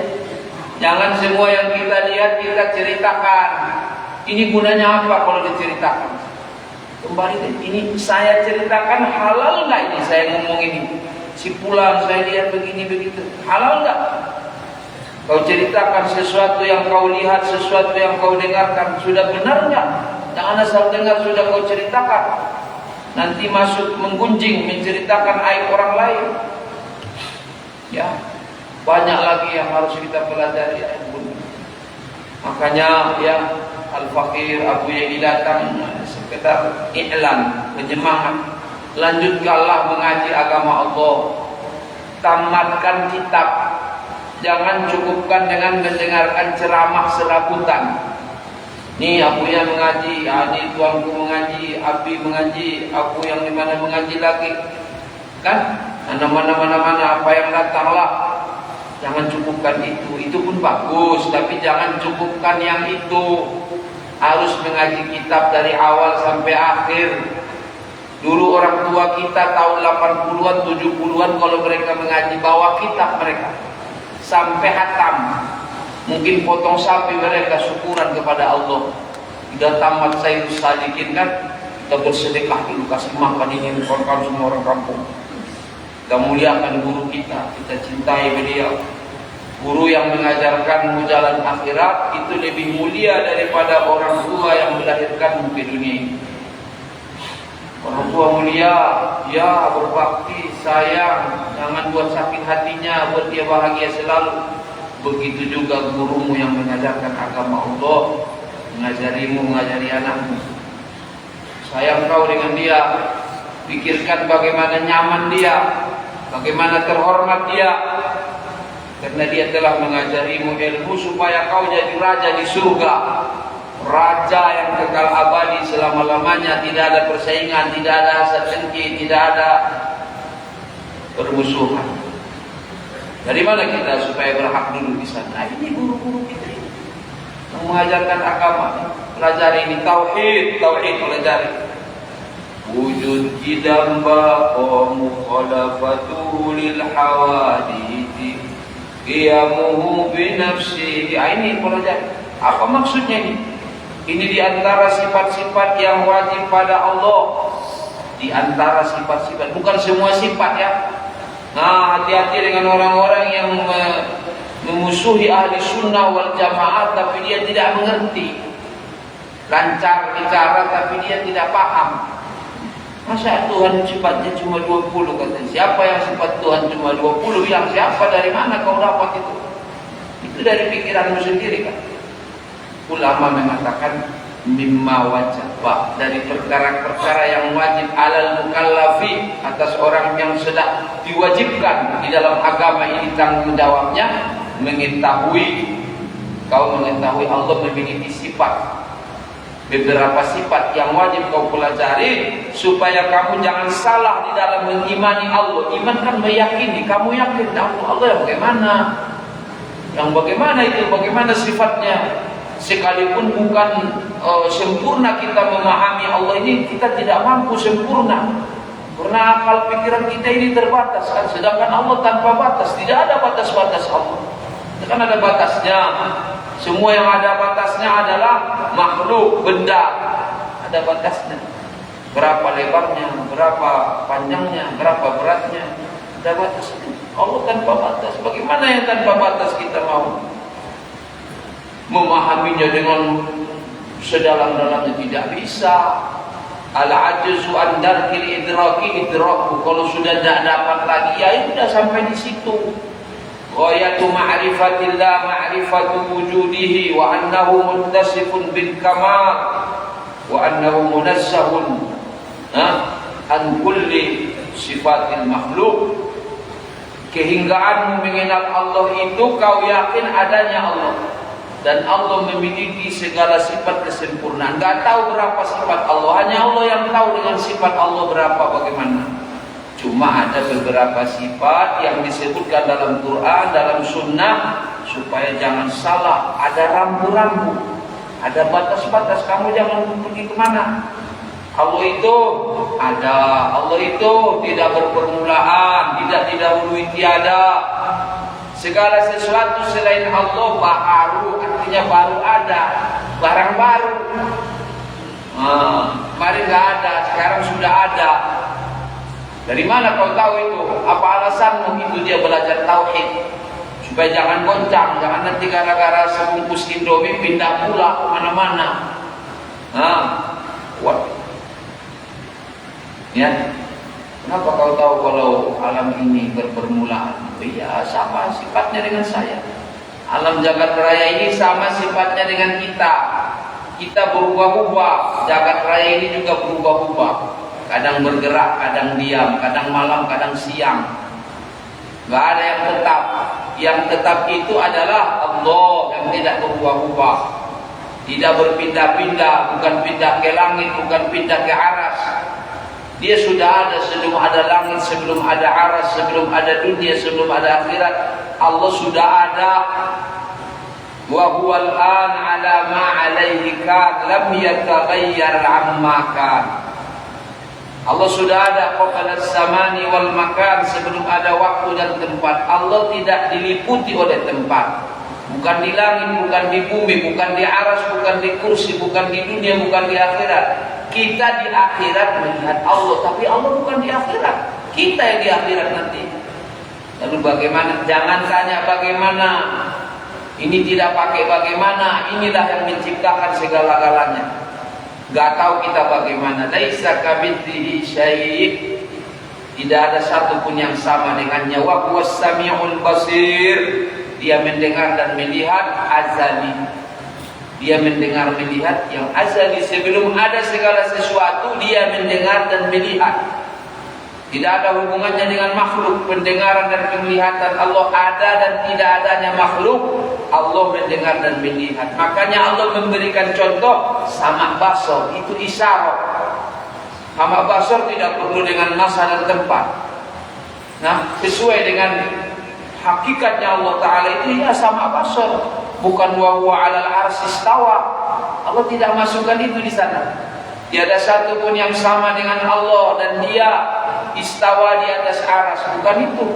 Jangan semua yang kita lihat kita ceritakan. Ini gunanya apa kalau diceritakan? Kembali ini saya ceritakan halal nggak ini saya ngomong ini? Si pulang saya lihat begini begitu, halal nggak? Kau ceritakan sesuatu yang kau lihat, sesuatu yang kau dengarkan, sudah benar nggak? Jangan asal dengar sudah kau ceritakan. Nanti masuk menggunjing, menceritakan aib orang lain. Ya, banyak lagi yang harus kita pelajari. Makanya ya Al-Fakir Abu Yayi datang sekedar iklan, penyemangat. Lanjutkanlah mengaji agama Allah. Tamatkan kitab. Jangan cukupkan dengan mendengarkan ceramah serabutan. Nih aku yang mengaji, ini tuanku mengaji, Abi mengaji, aku yang di mana mengaji lagi. Kan? Mana apa yang datanglah. Jangan cukupkan itu pun bagus, tapi jangan cukupkan yang itu. Harus mengaji kitab dari awal sampai akhir. Dulu orang tua kita tahun 80-an, 70-an kalau mereka mengaji bawa kitab mereka sampai hatam. Mungkin potong sapi mereka syukuran kepada Allah. Sudah tamat Sayyidus Salikin kan, kita bersedekah dulu kasih makan ini makan semua orang kampung. Kita muliakan guru kita cintai beliau. Guru yang mengajarkanmu jalan akhirat itu lebih mulia daripada orang tua yang melahirkanmu ke dunia ini. Orang tua mulia, ya berbakti, sayang, jangan buat sakit hatinya, buat dia bahagia selalu. Begitu juga gurumu yang mengajarkan agama Allah, mengajarimu, mengajari anakmu. Sayang kau dengan dia, pikirkan bagaimana nyaman dia, bagaimana terhormat dia, karena dia telah mengajarimu ilmu supaya kau jadi raja di surga. Raja yang kekal abadi selama-lamanya, tidak ada persaingan, tidak ada hasad dengki, tidak ada permusuhan. Dari mana kita supaya berhak dulu di sana? Ini guru-guru kita ini yang mengajarkan agama. Pelajari ini tauhid pelajari. Wujud jidam baqa mukhalafatu lil hawadith qiyamuhu bi nafsihi. Ini pelajari. Apa maksudnya ini? Ini di antara sifat-sifat yang wajib pada Allah. Di antara sifat-sifat, bukan semua sifat ya. Nah, hati-hati dengan orang-orang yang memusuhi ahli sunnah wal jamaah tapi dia tidak mengerti. Lancar bicara tapi dia tidak paham. Masa Tuhan sifatnya cuma 20 katanya. Siapa yang sifat Tuhan cuma 20? Yang siapa, dari mana kau dapat itu? Itu dari pikiranmu sendiri kan. Ulama mengatakan mimma wajib, dari perkara-perkara yang wajib alal mukallafi, atas orang yang sedang diwajibkan di dalam agama ini tanggung jawabnya mengetahui. Kau mengetahui Allah memiliki sifat, beberapa sifat yang wajib kau pelajari supaya kamu jangan salah di dalam mengimani Allah. Iman kan meyakini, kamu yakin Allah yang bagaimana? Yang bagaimana itu? Bagaimana sifatnya? Sekalipun bukan sempurna kita memahami Allah ini, kita tidak mampu sempurna. Karena akal pikiran kita ini terbatas kan. Sedangkan Allah tanpa batas, tidak ada batas-batas Allah. Kan ada batasnya. Semua yang ada batasnya adalah makhluk, benda. Ada batasnya. Berapa lebarnya, berapa panjangnya, berapa beratnya. Ada batasnya. Allah tanpa batas. Bagaimana yang tanpa batas kita mau memahaminya dengan sedalam-dalamnya? Tidak bisa. Al-ajzu an darkil idraki idraku. Kalau sudah tidak dapat lagi, ya sudah sampai di situ. Ghayatu ma'rifatillah ma'rifatu wujudihi wa annahu muttasifun bil kamal wa annahu munazzahun an kulli sifatil makhluk. Kehinggaanmu mengenal Allah itu kau yakin adanya Allah, dan Allah memiliki segala sifat kesempurnaan. Enggak tahu berapa sifat Allah, hanya Allah yang tahu dengan sifat Allah berapa bagaimana. Cuma ada beberapa sifat yang disebutkan dalam Quran, dalam sunnah, supaya jangan salah. Ada rambu-rambu, ada batas-batas, kamu jangan pergi kemana. Allah itu ada, Allah itu tidak berpermulaan, tidak didahului tiada. Segala sesuatu selain Allah baru, artinya baru ada, barang baru. Kemarin nggak ada, sekarang sudah ada. Dari mana kau tahu itu? Apa alasanmu itu dia belajar tauhid? Supaya jangan goncang, jangan nanti gara-gara sebungkus Indomie pindah pula kemana-mana. Ya, kenapa kau tahu kalau alam ini berpermulaan? Iya, sama sifatnya dengan saya. Alam jagat raya ini sama sifatnya dengan kita. Kita berubah-ubah, jagat raya ini juga berubah-ubah. Kadang bergerak, kadang diam, kadang malam, kadang siang. Gak ada yang tetap. Yang tetap itu adalah Allah yang tidak berubah-ubah, tidak berpindah-pindah, bukan pindah ke langit, bukan pindah ke aras. Dia sudah ada sebelum ada langit, sebelum ada aras, sebelum ada dunia, sebelum ada akhirat. Allah sudah ada. Wa huwal an ala ma alaihi kan lam yataghayyar amma kan. Allah sudah ada qabla as-samani wal makan, sebelum ada waktu dan tempat. Allah tidak diliputi oleh tempat. Bukan di langit, bukan di bumi, bukan di aras, bukan di kursi, bukan di dunia, bukan di akhirat. Kita di akhirat melihat Allah, tapi Allah bukan di akhirat. Kita yang di akhirat nanti. Lalu bagaimana? Jangan tanya bagaimana. Ini tidak pakai bagaimana. Inilah yang menciptakan segala-galanya. Gak tahu kita bagaimana. Laisa kamitslihi syai'. Tidak ada satupun yang sama dengannya. Wa huwas samiul basir. Dia mendengar dan melihat azali. Dia mendengar melihat yang azali, sebelum ada segala sesuatu dia mendengar dan melihat. Tidak ada hubungannya dengan makhluk. Pendengaran dan penglihatan Allah ada, dan tidak adanya makhluk Allah mendengar dan melihat. Makanya Allah memberikan contoh sama basor, itu isyarat. Sama basor tidak perlu dengan masa dan tempat. Nah, sesuai dengan hakikatnya Allah Ta'ala itu ya sama basor. Bukan wa huwa 'alal arsy istawa. Allah tidak masukkan itu di sana. Tiada satu pun yang sama dengan Allah dan dia istawa di atas aras, bukan itu.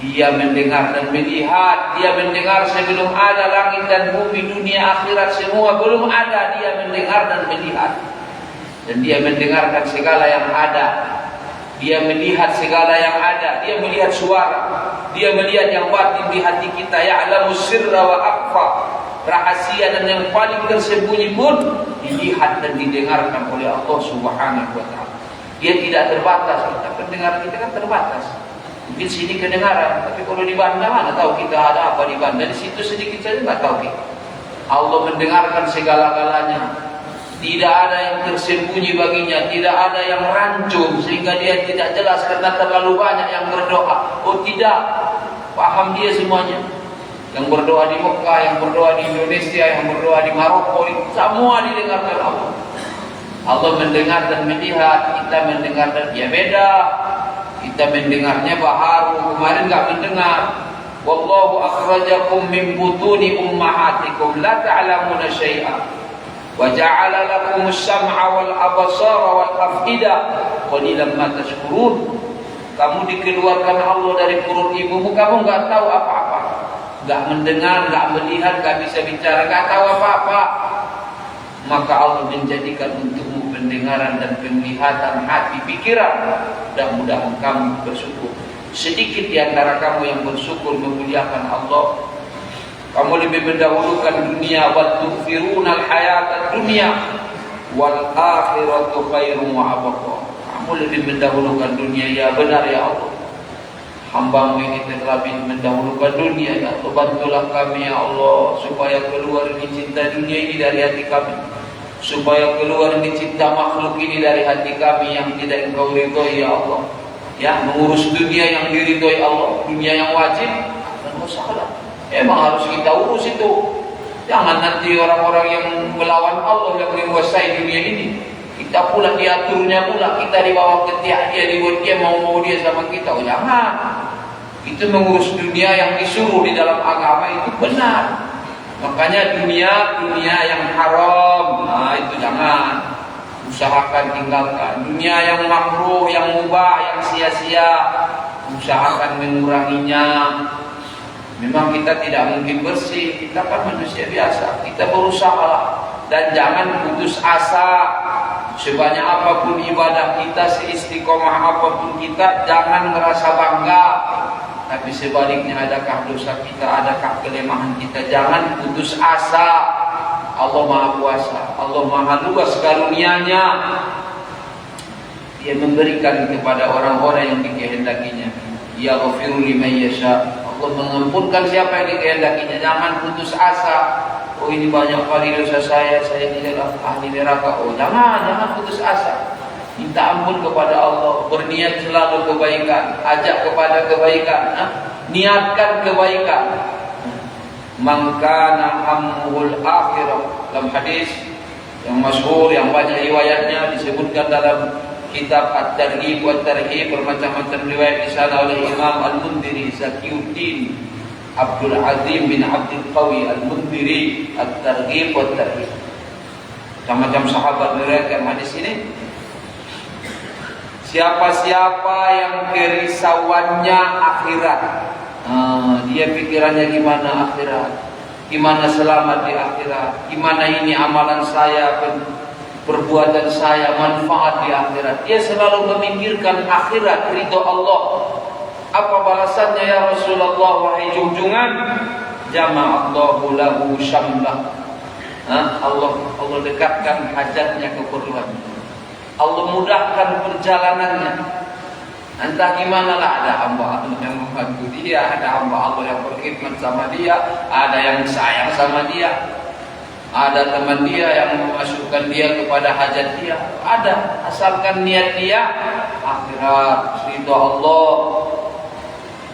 Dia mendengar dan melihat. Dia mendengar sebelum ada langit dan bumi, dunia, akhirat, semua belum ada. Dia mendengar dan melihat. Dan dia mendengarkan segala yang ada. Dia melihat segala yang ada. Dia melihat suara. Dia melihat yang batin di hati kita. Ya'lamu sirra wa akhfa. Rahasia dan yang paling tersembunyi pun dilihat dan didengarkan oleh Allah Subhanahu wa ta'ala. Dia tidak terbatas. Kita pendengaran kita kan terbatas. Mungkin sini kedengaran, tapi kalau di Banda mana tahu kita ada apa di Banda. Di situ sedikit saja nggak tahu kita. Allah mendengarkan segala-galanya. Tidak ada yang tersembunyi baginya, tidak ada yang rancun sehingga dia tidak jelas karena terlalu banyak yang berdoa. Oh tidak, paham dia semuanya. Yang berdoa di Mekah, yang berdoa di Indonesia, yang berdoa di Maroko, semua didengarkan Allah. Allah mendengar dan melihat, kita mendengar dan dia beda. Kita mendengarnya baharu, kemarin enggak mendengar. Wallahu akhrajakum min butuni ummahatikum la ta'lamuna syai'a. Wa ja'ala lakumus sam'a wal absara wal af'ida qalilan ma tashkurun. Kamu dikeluarkan Allah dari perut ibumu, kamu enggak tahu apa-apa. Enggak mendengar, enggak melihat, enggak bisa bicara, enggak tahu apa-apa. Maka Allah menjadikan untukmu pendengaran dan penglihatan hati, pikiran. Mudah-mudahan kamu bersyukur. Sedikit di antara kamu yang bersyukur memuliakan Allah. Kamu lebih mendahulukan dunia, wa tu'thirunal hayatad dunya wal akhiratu khairum wa abqa. Kamu lebih mendahulukan dunia, ya benar ya Allah. Hamba-Mu ini telah mendahulukan dunia, ya Allah. Bantulah kami ya Allah supaya keluar ini cinta dunia ini dari hati kami, supaya keluar ini cinta makhluk ini dari hati kami yang tidak Engkau ridhoi ya Allah. Ya, mengurus dunia yang diridhoi Allah, dunia yang wajib dan masalah. Emang harus kita urus itu. Jangan nanti orang-orang yang melawan Allah yang menguasai dunia ini, kita pula diaturnya pula, kita di bawah ketiak dia, dibuat dia mau dia sama kita. Oh jangan. Itu mengurus dunia yang disuruh di dalam agama itu benar. Makanya dunia yang haram, nah itu jangan. Usahakan tinggalkan. Dunia yang makruh, yang mubah, yang sia-sia, usahakan menguranginya. Memang kita tidak mungkin bersih, kita kan manusia biasa. Kita berusaha dan jangan putus asa. Sebanyak apapun ibadah kita, seistiqomah apapun kita, jangan merasa bangga. Tapi sebaliknya, adakah dosa kita, adakah kelemahan kita, jangan putus asa. Allah Maha Kuasa, Allah Maha luas karunia-Nya. Dia memberikan kepada orang-orang yang dikehendakinya. Ya ghafiru liman yasha. Allah mengampunkan siapa yang dikehendakinya. Jangan putus asa. Oh, ini banyak kali dosa saya tidak ahli neraka. Oh, jangan putus asa. Minta ampun kepada Allah, berniat selalu kebaikan, ajak kepada kebaikan, niatkan kebaikan. Man kana hammuhul akhirah. Dalam hadis yang masyhur, yang banyak riwayatnya, disebutkan dalam kitab At-Targhib wa At-Tarhib, bermacam-macam riwayat di sana oleh Imam Al-Mundhiri Zakiuddin Abdul Azim bin Abdul Qawi Al-Mundhiri, At-Targhib wa At-Tarhib. Macam-macam sahabat meriwayatkan hadis ini. Siapa-siapa yang kerisauannya akhirat, dia pikirannya gimana akhirat, gimana selamat di akhirat, gimana ini amalan saya, perbuatan saya, manfaat di akhirat. Dia selalu memikirkan akhirat, ridho Allah. Apa balasannya ya Rasulullah, wahai junjungan? Jama'allahu lahu syamlah. Allah dekatkan hajatnya, keperluannya. Allah mudahkan perjalanannya. Entah gimana lah, ada hamba Allah yang membantu dia, ada hamba Allah yang berkhidmat sama dia, ada yang sayang sama dia, ada teman dia yang memasukkan dia kepada hajat dia. Ada, asalkan niat dia akhirat, ridha Allah.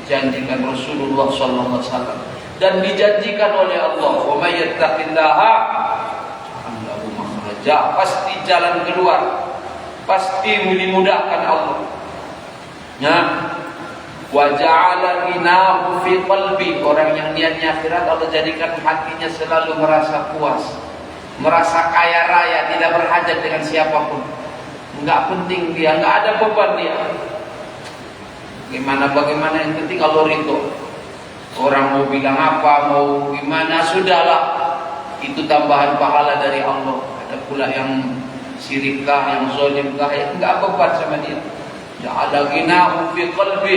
Janjikan Rasulullah sallallahu alaihi wasallam dan dijanjikan oleh Allah, wa may yattaqillaha ja'al lahu makhraja. Pasti jalan keluar, pasti dimudahkan Allah. Ya, wa ja'ala ghinahu fi qalbi. Orang yang niatnya akhirat, Allah jadikan hatinya selalu merasa puas, merasa kaya raya, tidak berhajat dengan siapapun. Enggak penting dia, enggak ada beban dia. Bagaimana yang penting Allah ridho. Orang mau bilang apa, mau gimana, sudahlah. Itu tambahan pahala dari Allah. Ada pula yang sirikah, yang zalimkah, yang enggak beban sama dia. Ja'ala ghinahu fi qalbi.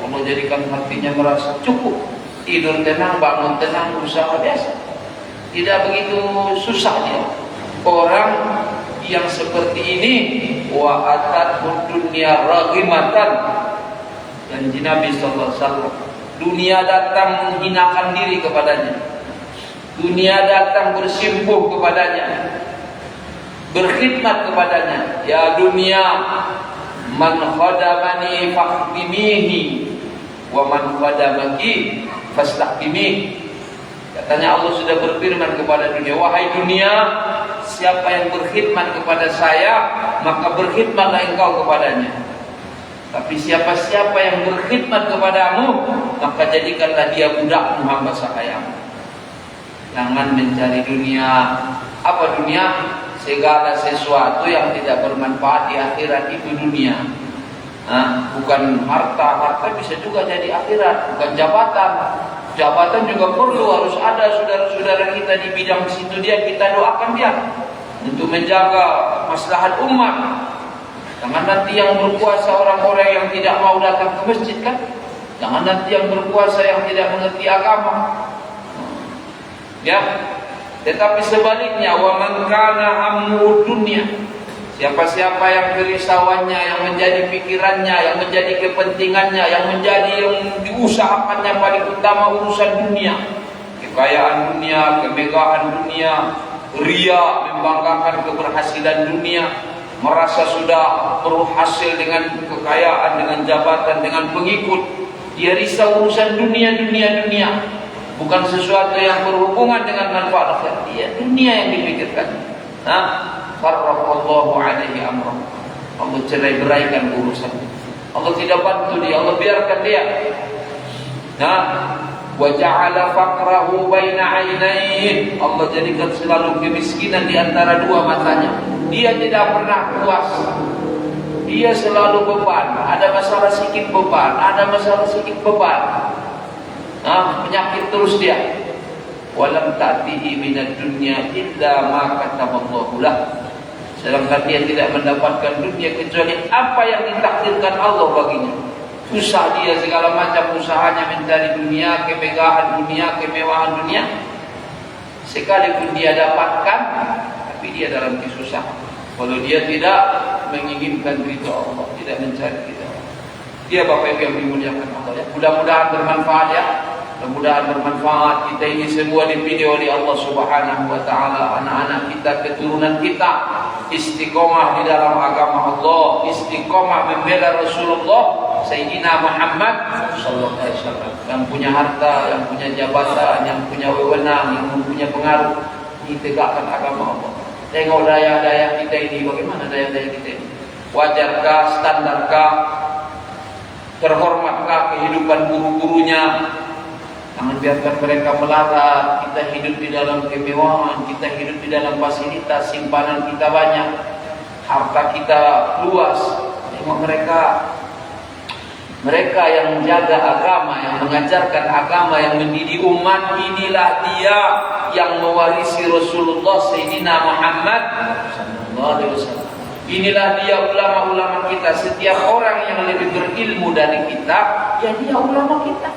Allah jadikan hatinya merasa cukup. Tidur tenang, bangun tenang, usaha biasa. Tidak begitu susah dia. Orang yang seperti ini, wa atat dunya raghimatan. Janji Nabi sallallahu alaihi wasallam, dunia datang menghinakan diri kepadanya. Dunia datang bersimpuh kepadanya, berkhidmat kepadanya. Ya dunia, man khadamani fakhdimihi wa man khadamaki fastaqimi. Katanya Allah sudah berfirman kepada dunia, wahai dunia, siapa yang berkhidmat kepada saya, maka berkhidmatlah engkau kepadanya. Tapi siapa-siapa yang berkhidmat kepadamu, maka jadikanlah dia budakmu, hamba sahayamu. Jangan mencari dunia. Apa dunia? Segala sesuatu yang tidak bermanfaat di akhirat itu dunia. Bukan harta bisa juga jadi akhirat. Bukan jabatan juga perlu, harus ada saudara-saudara kita di bidang situ dia, kita doakan dia untuk menjaga maslahat umat. Jangan nanti yang berkuasa orang-orang yang tidak mau datang ke masjid kan? Jangan nanti yang berkuasa yang tidak mengerti agama. Ya, tetapi sebaliknya, wa man kana hammu dunya. Siapa-siapa yang kerisauannya, yang menjadi pikirannya, yang menjadi kepentingannya, yang menjadi yang diusahakannya paling utama urusan dunia, kekayaan dunia, kemegahan dunia, ria, membanggakan keberhasilan dunia, merasa sudah berhasil dengan kekayaan, dengan jabatan, dengan pengikut. Dia risau urusan dunia. Bukan sesuatu yang berhubungan dengan manfaat akhirat. Dia dunia yang dipikirkan. Farraqallahu alaihi amrah. Allah cerai-beraikan urusan. Allah tidak bantu dia, Allah biarkan dia. Wa ja'ala faqrahu baina 'ainaihi. Allah jadikan selalu kemiskinan di antara dua matanya. Dia tidak pernah puas. Dia selalu beban. Ada masalah sedikit beban, ada masalah sedikit beban. Penyakit terus dia. Walam ta'tihi minad dunya illa ma kataballahu lah. Sedangkan dia tidak mendapatkan dunia kecuali apa yang ditakdirkan Allah baginya. Susah dia segala macam usahanya mencari dunia, kemegahan dunia, kemewahan dunia. Sekalipun dia dapatkan, tapi dia dalam kesusahan. Kalau dia tidak menginginkan ridha Allah, tidak mencari ridha Allah. Dia Bapak Ibu yang dimuliakan Allah ya. Mudah-mudahan bermanfaat ya. Mudah-mudahan bermanfaat. Kita ini semua dipilih oleh Allah Subhanahu wa taala, anak-anak kita, keturunan kita istiqomah di dalam agama Allah, istiqomah membela Rasulullah Sayyidina Muhammad sallallahu alaihi wasallam. Yang punya harta, yang punya jabatan, yang punya wewenang, yang punya pengaruh, ditegakkan agama Allah. Tengok daya-daya kita ini, bagaimana daya-daya kita ini? Wajarkah, standarkah, terhormatkah kehidupan guru-gurunya? Jangan biarkan mereka melarat. Kita hidup di dalam kemewahan, kita hidup di dalam fasilitas, simpanan kita banyak, harta kita luas. Tengok mereka yang menjaga agama, yang mengajarkan agama, yang mendidik umat. Inilah dia yang mewarisi Rasulullah Sayyidina Muhammad sallallahu alaihi wasallam. Inilah dia ulama-ulama kita. Setiap orang yang lebih berilmu dari kita, ya dia ulama kita.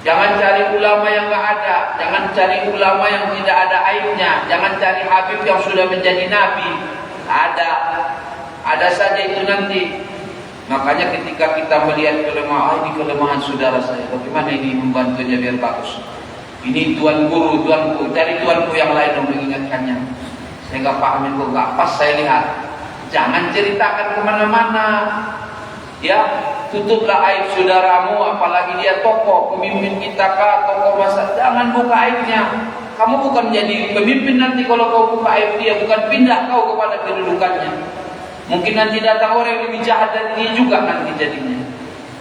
Jangan cari ulama yang enggak ada, jangan cari ulama yang tidak ada aibnya, jangan cari habib yang sudah menjadi nabi. Ada saja itu nanti. Makanya ketika kita melihat kelemahan, ini kelemahan saudara saya, bagaimana ini membantunya biar bagus. Ini tuan guru, tuanku, cari tuanku yang lain yang mengingatkannya. Saya enggak paham itu, enggak pas saya lihat. Jangan ceritakan kemana-mana. Ya, tutuplah aib saudaramu, apalagi dia tokoh, pemimpin kita kah, tokoh masa. Jangan buka aibnya. Kamu bukan menjadi pemimpin nanti kalau kau buka aib dia, bukan pindah kau kepada kedudukannya. Mungkin nanti datang orang yang lebih jahat dari dia juga nanti jadinya.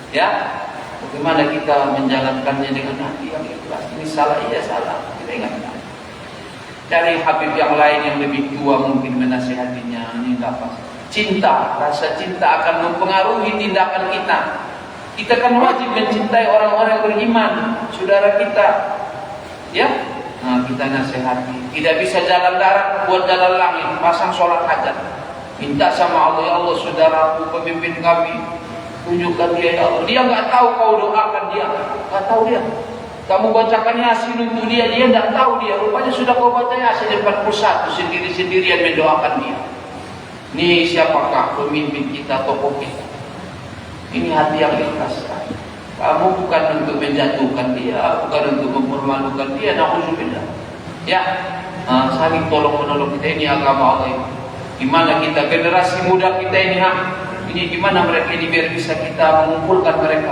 Ya, bagaimana kita menjalankannya dengan hati yang ikhlas? Ini salah, iya salah. Kita ingatkan. Cari habib yang lain yang lebih tua mungkin menasihatinya. Ini tidak pas. Cinta, rasa cinta akan mempengaruhi tindakan kita. Kita kan wajib mencintai orang-orang beriman, saudara kita. Ya, kita nasihati. Tidak bisa jalan darat, buat jalan langit, pasang sholat hajat. Minta sama Allah, ya Allah, saudaraku, pemimpin kami, tunjukkan dia, ya Allah. Dia nggak tahu kau doakan dia, nggak tahu dia. Kamu bacakan Yasin untuk dia nggak tahu dia. Rupanya sudah kau baca Yasin 41 sendiri-sendirian mendoakan dia. Ini siapakah pemimpin kita, tokoh kita? Ini hati yang ikhlas. Kamu bukan untuk menjatuhkan dia, bukan untuk mempermalukan dia. Nauzubillah. Ya, saling tolong menolong kita. Ini agama Allah. Gimana kita generasi muda kita ini, ini gimana mereka ini biar bisa kita mengumpulkan mereka.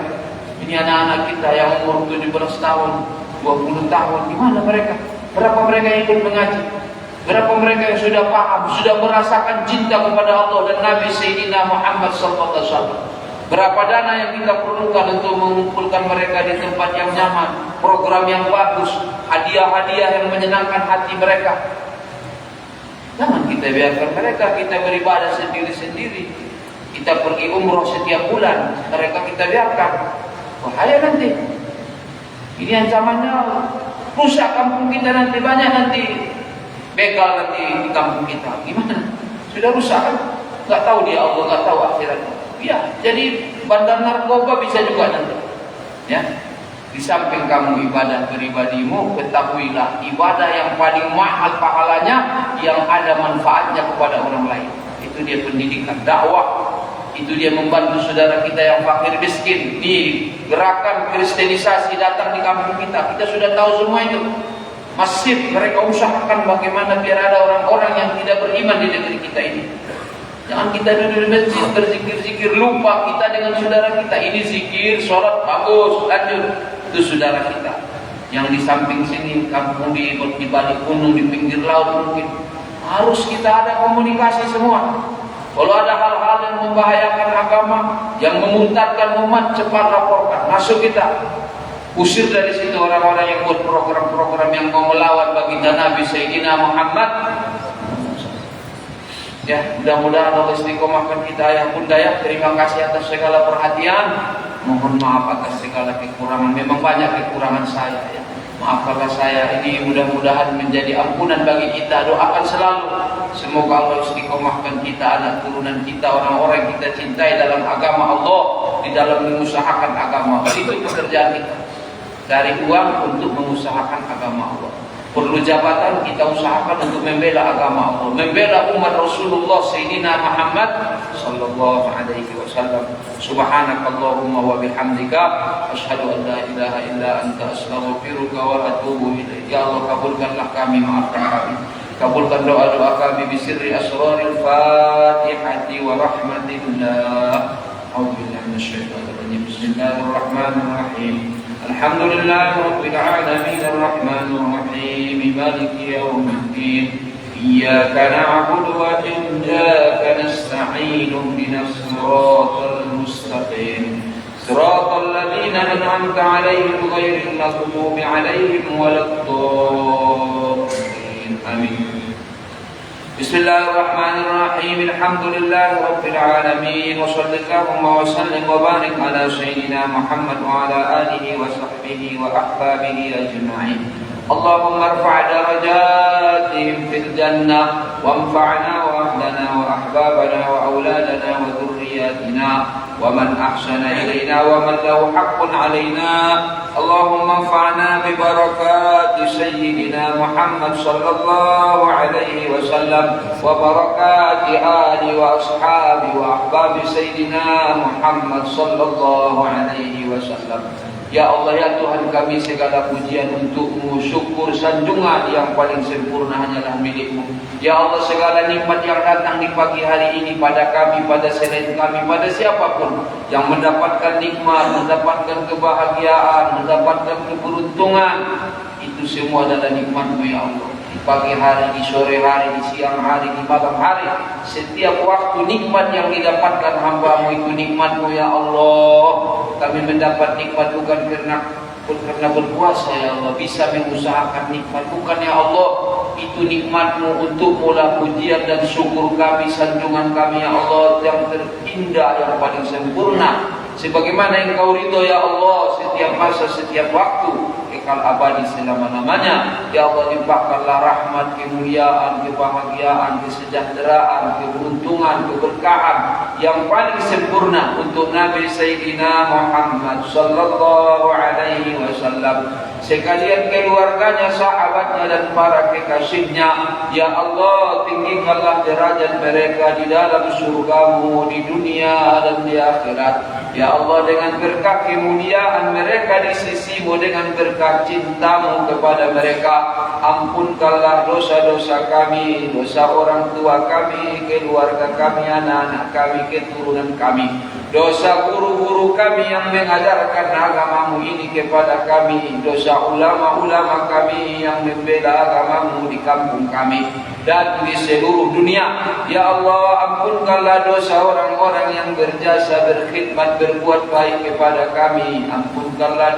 Ini anak-anak kita yang umur 17 tahun, 20 tahun. Gimana mereka? Berapa mereka yang ikut mengaji? Berapa mereka yang sudah paham, sudah merasakan cinta kepada Allah dan Nabi Sayyidina Muhammad SAW. Berapa dana yang kita perlukan untuk mengumpulkan mereka di tempat yang nyaman, program yang bagus, hadiah-hadiah yang menyenangkan hati mereka. Jangan kita biarkan mereka, kita beribadah sendiri-sendiri. Kita pergi umroh setiap bulan, mereka kita biarkan. Bahaya nanti. Ini ancamannya rusak kampung kita nanti, banyak nanti begal nanti di kampung kita. Gimana? Sudah rusak kan? Gak tahu dia Allah, gak tahu akhiratnya. Ya, jadi bandar narkoba bisa juga nanti. Ya, di samping kamu ibadah pribadimu, ketahuilah ibadah yang paling mahal pahalanya yang ada manfaatnya kepada orang lain. Itu dia pendidikan, dakwah. Itu dia membantu saudara kita yang fakir miskin. Di gerakan kristenisasi datang di kampung kita, kita sudah tahu semua itu. Masif mereka usahakan bagaimana biar ada orang-orang yang tidak beriman di negeri kita ini. Jangan kita duduk di masjid berzikir-zikir, lupa kita dengan saudara kita. Ini zikir, sholat bagus, lanjut. Itu saudara kita yang di samping sini, kampung di balik gunung, di pinggir laut mungkin. Harus kita ada komunikasi semua. Kalau ada hal-hal yang membahayakan agama, yang memurtadkan umat, cepat laporkan. Masuk kita. Usir dari situ orang-orang yang buat program-program yang mau melawan baginda Nabi Sayyidina Muhammad. Ya, mudah-mudahan Allah istiqomahkan kita ayah bunda ya. Terima kasih atas segala perhatian. Mohon maaf atas segala kekurangan. Memang banyak kekurangan saya ya. Maafkanlah saya ini, mudah-mudahan menjadi ampunan bagi kita. Doakan selalu semoga Allah istiqomahkan kita, anak turunan kita, orang-orang yang kita cintai dalam agama Allah, di dalam mengusahakan agama Allah. Itu pekerjaan kita. Cari uang untuk mengusahakan agama Allah. Perlu jabatan, kita usahakan untuk membela agama Allah, membela umat Rasulullah Sayyidina Muhammad sallallahu alaihi wasallam. Subhanakallahumma wa bihamdika asyhadu an la ilaha illa anta astaghfiruka wa atubu ilaik. Ya Allah, kabulkanlah kami, maafkan kami. Kabulkan doa-doa kami bisirri asraril Fatihati wa rahmatillah. A'udzubillahi minasyaitonir rajim. Bismillahirrahmanirrahim. Alhamdulillahi rabbil alamin arrahmanir rahim maliki yaumiddin. Iyyaka na'budu wa iyyaka nasta'in ihdinas siratal mustaqim. Siratal ladzina an'amta 'alaihim ghairil maghdubi 'alaihim waladdallin. Amin. Bismillahirrahmanirrahim. Alhamdulillahi rabbil alamin wa sallallahu wa sallim wa barik ala sayyidina Muhammad wa ala alihi wa sahbihi wa ahbabihi ajma'in. Allahumma irfa' darajatihim fil jannah wa anfa'na wa ahlana wa ahbabana wa auladana wa dhurriyyatina wa man ahsana ilayna wa man lahu haqqun alayna. Allahumma anfa'na bi barakati sayyidina Muhammad sallallahu alaihi wasallam wa barakati ali wa ashabi wa ahbabi sayyidina Muhammad sallallahu alaihi wasallam. Ya Allah, ya Tuhan kami, segala pujian untuk-Mu, syukur sanjungan yang paling sempurna hanyalah milik-Mu. Ya Allah, segala nikmat yang datang di pagi hari ini pada kami, pada selain kami, pada siapapun yang mendapatkan nikmat, mendapatkan kebahagiaan, mendapatkan keberuntungan, itu semua adalah nikmat-Mu ya Allah. Di pagi hari, di sore hari, di siang hari, di malam hari, setiap waktu nikmat yang didapatkan hamba-Mu itu nikmat-Mu ya Allah. Kami mendapat nikmat bukan karena berpuasa ya Allah, bisa mengusahakan nikmat bukan ya Allah. Itu nikmat-Mu, untuk mula pujian dan syukur kami, sanjungan kami ya Allah yang terindah, yang paling sempurna, sebagaimana Engkau ridho ya Allah, setiap masa, setiap waktu, kekal abadi selama-lamanya. Ya Allah, limpahkanlah rahmat, kemuliaan, kebahagiaan, kesejahteraan, keberuntungan, keberkahan yang paling sempurna untuk Nabi Sayyidina Muhammad sallallahu alaihi wasallam, sekalian keluarganya, sahabatnya dan para kekasihnya. Ya Allah, tinggikanlah derajat mereka di dalam surga-Mu di dunia dan di akhirat. Ya Allah, dengan berkah kemuliaan mereka di sisi-Mu, dengan berkah cinta-Mu kepada mereka, ampunkanlah dosa-dosa kami, dosa orang tua kami, keluarga kami, anak-anak kami, keturunan kami, dosa guru-guru kami yang mengajarkan agama-Mu ini kepada kami, dosa ulama-ulama kami yang membela agama-Mu di kampung kami dan di seluruh dunia. Ya Allah, ampunkanlah dosa orang-orang yang berjasa, berkhidmat, berbuat baik kepada kami. Ampunkanlah